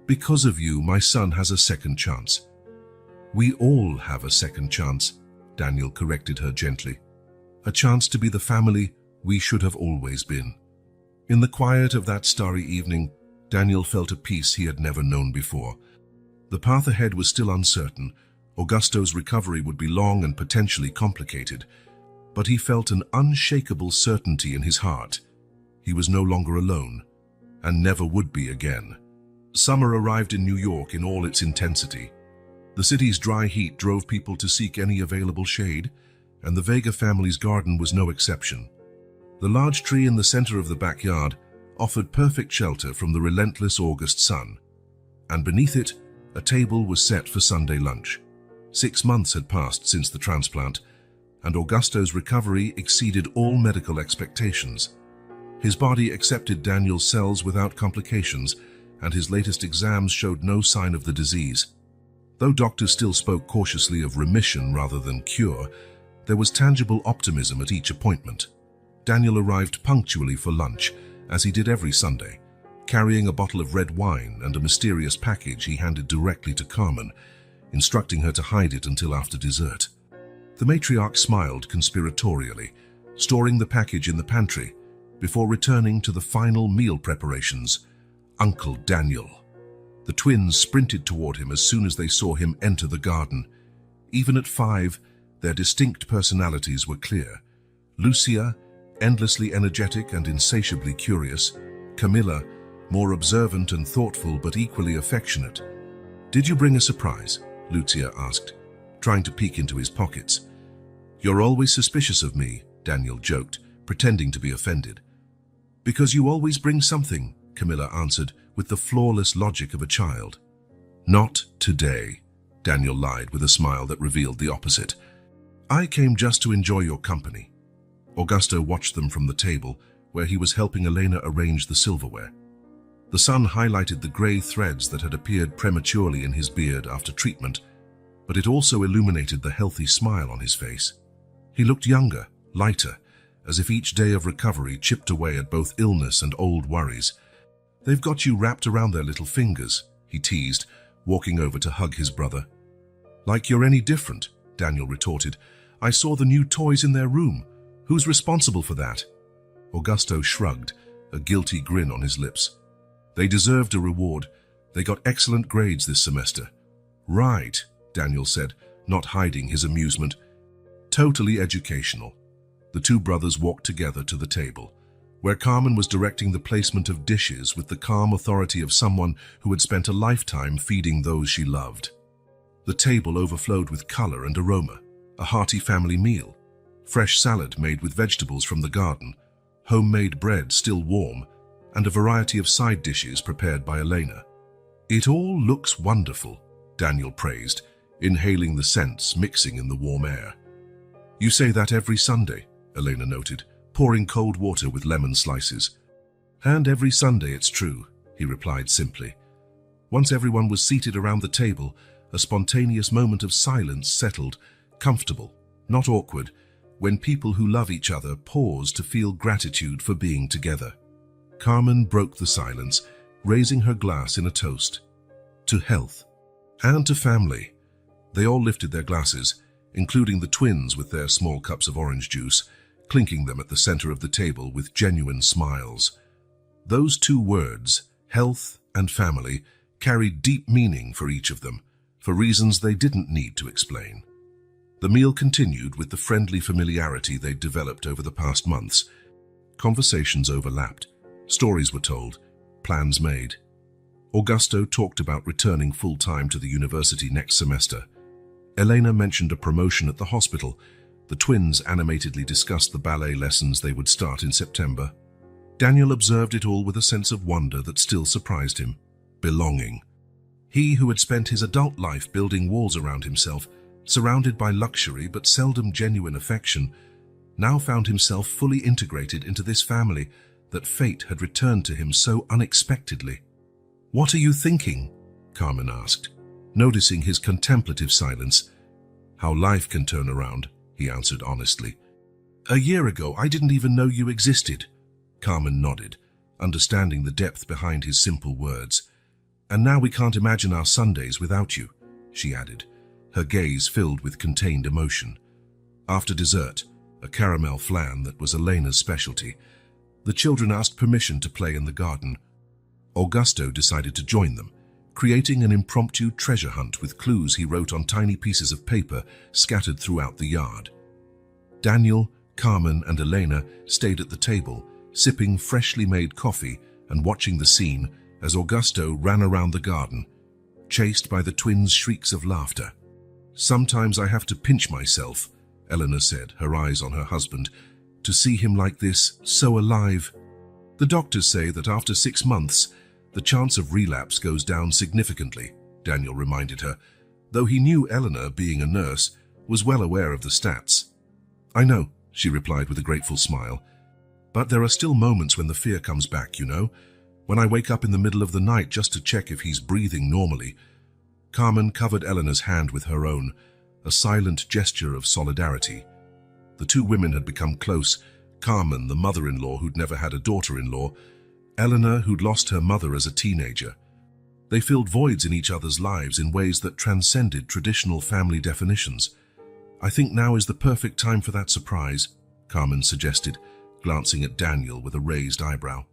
"Because of you, my son has a second chance." "We all have a second chance," Daniel corrected her gently. "A chance to be the family we should have always been." In the quiet of that starry evening, Daniel felt a peace he had never known before. The path ahead was still uncertain. Augusto's recovery would be long and potentially complicated, but he felt an unshakable certainty in his heart. He was no longer alone, and never would be again. Summer arrived in New York in all its intensity. The city's dry heat drove people to seek any available shade, and the Vega family's garden was no exception. The large tree in the center of the backyard offered perfect shelter from the relentless August sun, and beneath it, a table was set for Sunday lunch. 6 months had passed since the transplant, and Augusto's recovery exceeded all medical expectations. His body accepted Daniel's cells without complications, and his latest exams showed no sign of the disease. Though doctors still spoke cautiously of remission rather than cure, there was tangible optimism at each appointment. Daniel arrived punctually for lunch, as he did every Sunday, carrying a bottle of red wine and a mysterious package he handed directly to Carmen, instructing her to hide it until after dessert. The matriarch smiled conspiratorially, storing the package in the pantry, before returning to the final meal preparations. Uncle Daniel. The twins sprinted toward him as soon as they saw him enter the garden. Even at 5, their distinct personalities were clear. Lucia, endlessly energetic and insatiably curious. Camilla, more observant and thoughtful but equally affectionate. "Did you bring a surprise?" Lucia asked, trying to peek into his pockets. "You're always suspicious of me," Daniel joked, pretending to be offended. "Because you always bring something," Camilla answered with the flawless logic of a child. "Not today," Daniel lied with a smile that revealed the opposite. "I came just to enjoy your company." Augusto watched them from the table, where he was helping Elena arrange the silverware. The sun highlighted the grey threads that had appeared prematurely in his beard after treatment, but it also illuminated the healthy smile on his face. He looked younger, lighter, as if each day of recovery chipped away at both illness and old worries. "They've got you wrapped around their little fingers," he teased, walking over to hug his brother. "Like you're any different," Daniel retorted. "I saw the new toys in their room. Who's responsible for that?" Augusto shrugged, a guilty grin on his lips. "They deserved a reward. They got excellent grades this semester." "Right," Daniel said, not hiding his amusement. "Totally educational." The two brothers walked together to the table, where Carmen was directing the placement of dishes with the calm authority of someone who had spent a lifetime feeding those she loved. The table overflowed with color and aroma, a hearty family meal, fresh salad made with vegetables from the garden, homemade bread still warm, and a variety of side dishes prepared by Elena. "It all looks wonderful," Daniel praised, inhaling the scents mixing in the warm air. "You say that every Sunday," Elena noted, pouring cold water with lemon slices. "And every Sunday it's true," he replied simply. Once everyone was seated around the table, a spontaneous moment of silence settled, comfortable, not awkward, when people who love each other pause to feel gratitude for being together. Carmen broke the silence, raising her glass in a toast. To health. And to family. They all lifted their glasses, including the twins with their small cups of orange juice, clinking them at the center of the table with genuine smiles. Those two words, health and family, carried deep meaning for each of them, for reasons they didn't need to explain. The meal continued with the friendly familiarity they'd developed over the past months. Conversations overlapped, stories were told, plans made. Augusto talked about returning full-time to the university next semester. Elena mentioned a promotion at the hospital. The twins animatedly discussed the ballet lessons they would start in September. Daniel observed it all with a sense of wonder that still surprised him. Belonging. He who had spent his adult life building walls around himself, surrounded by luxury but seldom genuine affection, now found himself fully integrated into this family that fate had returned to him so unexpectedly. "What are you thinking?" Carmen asked, noticing his contemplative silence. "How life can turn around," he answered honestly. "A year ago, I didn't even know you existed." Carmen nodded, understanding the depth behind his simple words. "And now we can't imagine our Sundays without you," she added, her gaze filled with contained emotion. After dessert, a caramel flan that was Elena's specialty, the children asked permission to play in the garden. Augusto decided to join them, creating an impromptu treasure hunt with clues he wrote on tiny pieces of paper scattered throughout the yard. Daniel, Carmen, and Elena stayed at the table, sipping freshly made coffee and watching the scene as Augusto ran around the garden, chased by the twins' shrieks of laughter. "Sometimes I have to pinch myself," Elena said, her eyes on her husband, "to see him like this, so alive. The doctors say that after 6 months, the chance of relapse goes down significantly," Daniel reminded her, though he knew Eleanor, being a nurse, was well aware of the stats. "I know," she replied with a grateful smile, "but there are still moments when the fear comes back, you know, when I wake up in the middle of the night just to check if he's breathing normally." Carmen covered Eleanor's hand with her own, a silent gesture of solidarity. The two women had become close, Carmen, the mother-in-law who'd never had a daughter-in-law, Eleanor, who'd lost her mother as a teenager. They filled voids in each other's lives in ways that transcended traditional family definitions. "I think now is the perfect time for that surprise," Carmen suggested, glancing at Daniel with a raised eyebrow.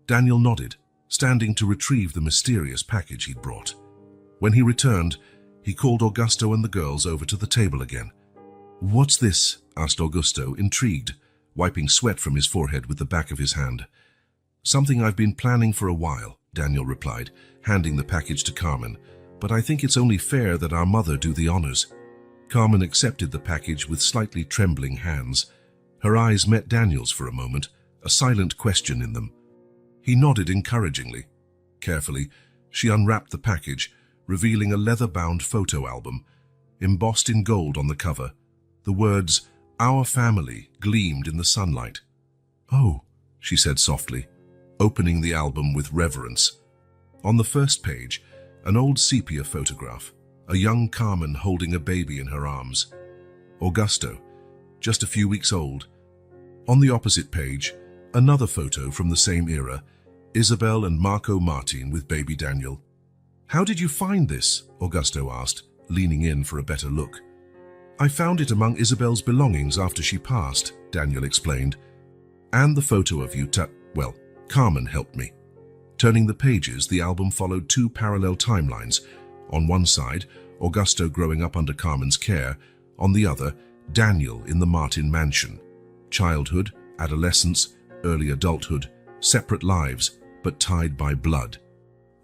Daniel nodded, standing to retrieve the mysterious package he'd brought. When he returned, he called Augusto and the girls over to the table again. "What's this?" asked Augusto, intrigued, wiping sweat from his forehead with the back of his hand. "Something I've been planning for a while," Daniel replied, handing the package to Carmen, "but I think it's only fair that our mother do the honors." Carmen accepted the package with slightly trembling hands. Her eyes met Daniel's for a moment, a silent question in them. He nodded encouragingly. Carefully, she unwrapped the package, revealing a leather-bound photo album. Embossed in gold on the cover, the words, "Our family," gleamed in the sunlight. "Oh," she said softly, opening the album with reverence. On the first page, an old sepia photograph, a young Carmen holding a baby in her arms. Augusto, just a few weeks old. On the opposite page, another photo from the same era, Isabel and Marco Martin with baby Daniel. "How did you find this?" Augusto asked, leaning in for a better look. "I found it among Isabel's belongings after she passed," Daniel explained. "And the photo of you Carmen helped me." Turning the pages, the album followed two parallel timelines. On one side, Augusto growing up under Carmen's care. On the other, Daniel in the Martin mansion. Childhood, adolescence, early adulthood, separate lives, but tied by blood.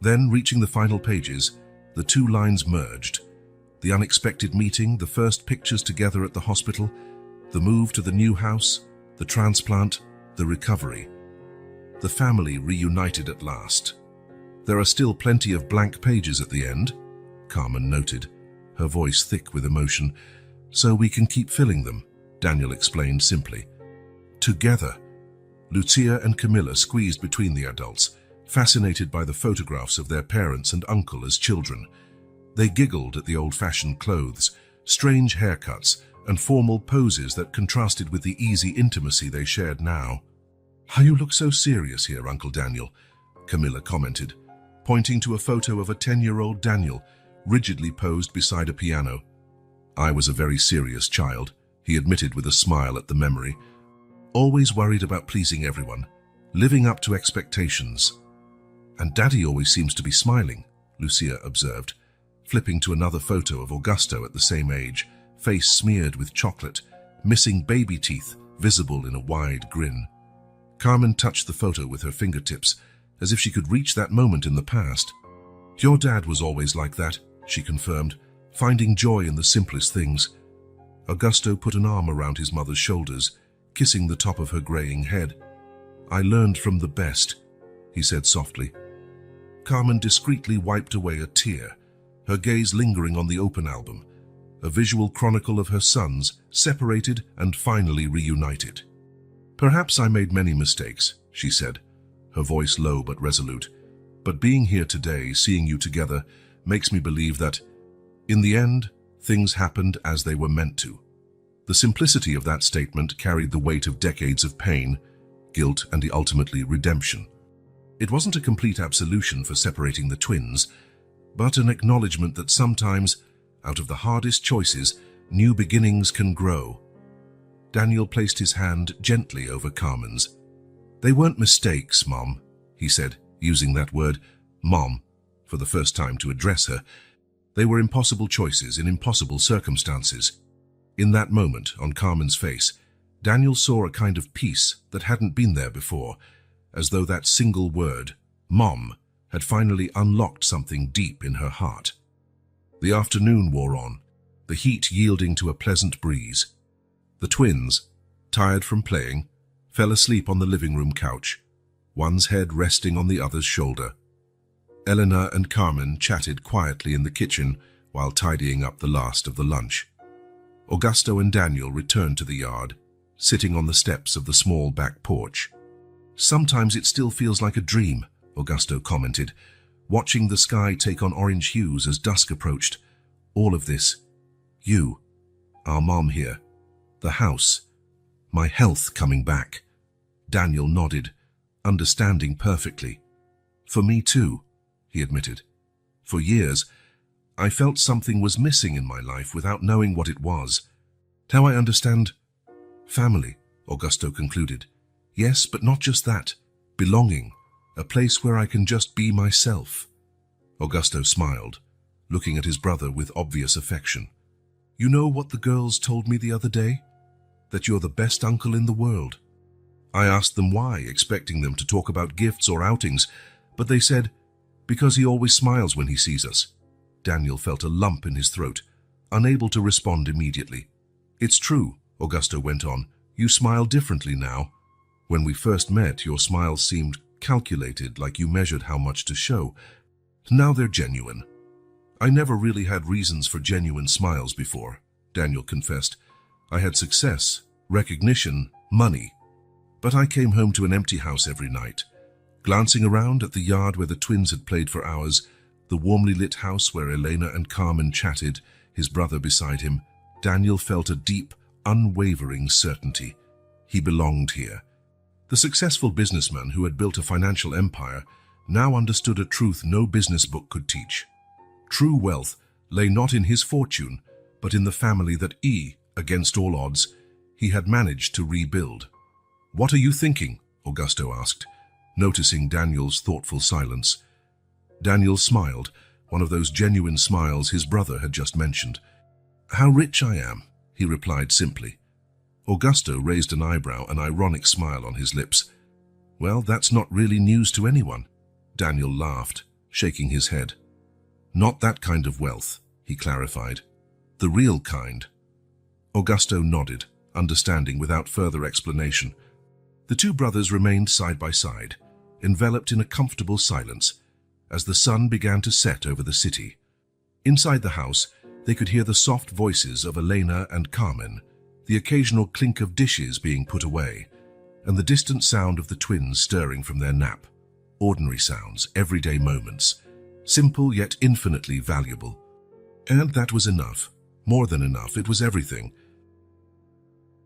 Then, reaching the final pages, the two lines merged. The unexpected meeting, the first pictures together at the hospital, the move to the new house, the transplant, the recovery. The family reunited at last. "There are still plenty of blank pages at the end," Carmen noted, her voice thick with emotion. "So we can keep filling them," Daniel explained simply. Together, Lucia and Camilla squeezed between the adults, fascinated by the photographs of their parents and uncle as children. They giggled at the old-fashioned clothes, strange haircuts, and formal poses that contrasted with the easy intimacy they shared now. "How you look so serious here, Uncle Daniel," Camilla commented, pointing to a photo of a 10-year-old Daniel, rigidly posed beside a piano. "I was a very serious child," he admitted with a smile at the memory. "Always worried about pleasing everyone, living up to expectations." "And Daddy always seems to be smiling," Lucia observed, flipping to another photo of Augusto at the same age, face smeared with chocolate, missing baby teeth visible in a wide grin. Carmen touched the photo with her fingertips, as if she could reach that moment in the past. "Your dad was always like that," she confirmed, finding joy in the simplest things. Augusto put an arm around his mother's shoulders, kissing the top of her graying head. "I learned from the best," he said softly. Carmen discreetly wiped away a tear, her gaze lingering on the open album, a visual chronicle of her sons, separated and finally reunited. "Perhaps I made many mistakes," she said, her voice low but resolute. "But being here today, seeing you together, makes me believe that, in the end, things happened as they were meant to." The simplicity of that statement carried the weight of decades of pain, guilt, and ultimately redemption. It wasn't a complete absolution for separating the twins, but an acknowledgement that sometimes, out of the hardest choices, new beginnings can grow. Daniel placed his hand gently over Carmen's. "They weren't mistakes, Mom," he said, using that word, Mom, for the first time to address her. "They were impossible choices in impossible circumstances." In that moment, on Carmen's face, Daniel saw a kind of peace that hadn't been there before, as though that single word, Mom, had finally unlocked something deep in her heart. The afternoon wore on, the heat yielding to a pleasant breeze. The twins, tired from playing, fell asleep on the living room couch, one's head resting on the other's shoulder. Eleanor and Carmen chatted quietly in the kitchen while tidying up the last of the lunch. Augusto and Daniel returned to the yard, sitting on the steps of the small back porch. "Sometimes it still feels like a dream," Augusto commented, watching the sky take on orange hues as dusk approached. "All of this. You, our mom here, the house, my health coming back." Daniel nodded, understanding perfectly. "For me too," he admitted. "For years, I felt something was missing in my life without knowing what it was. Now I understand. Family," Augusto concluded. "Yes, but not just that. Belonging, a place where I can just be myself." Augusto smiled, looking at his brother with obvious affection. "You know what the girls told me the other day? That you're the best uncle in the world. I asked them why, expecting them to talk about gifts or outings, but they said, because he always smiles when he sees us." Daniel felt a lump in his throat, unable to respond immediately. "It's true," Augusto went on. "You smile differently now. When we first met, your smile seemed calculated, like you measured how much to show. Now they're genuine." "I never really had reasons for genuine smiles before," Daniel confessed. "I had success, recognition, money. But I came home to an empty house every night. Glancing around at the yard where the twins had played for hours, the warmly lit house where Elena and Carmen chatted, his brother beside him, Daniel felt a deep, unwavering certainty. He belonged here. The successful businessman who had built a financial empire now understood a truth no business book could teach. True wealth lay not in his fortune, but in the family that against all odds, he had managed to rebuild. "What are you thinking?" Augusto asked, noticing Daniel's thoughtful silence. Daniel smiled, one of those genuine smiles his brother had just mentioned. "How rich I am," he replied simply. Augusto raised an eyebrow, an ironic smile on his lips. "Well, that's not really news to anyone." Daniel laughed, shaking his head. "Not that kind of wealth," he clarified. "The real kind." Augusto nodded, understanding without further explanation. The two brothers remained side by side, enveloped in a comfortable silence, as the sun began to set over the city. Inside the house, they could hear the soft voices of Elena and Carmen, the occasional clink of dishes being put away, and the distant sound of the twins stirring from their nap. Ordinary sounds, everyday moments, simple yet infinitely valuable. And that was enough. More than enough, it was everything.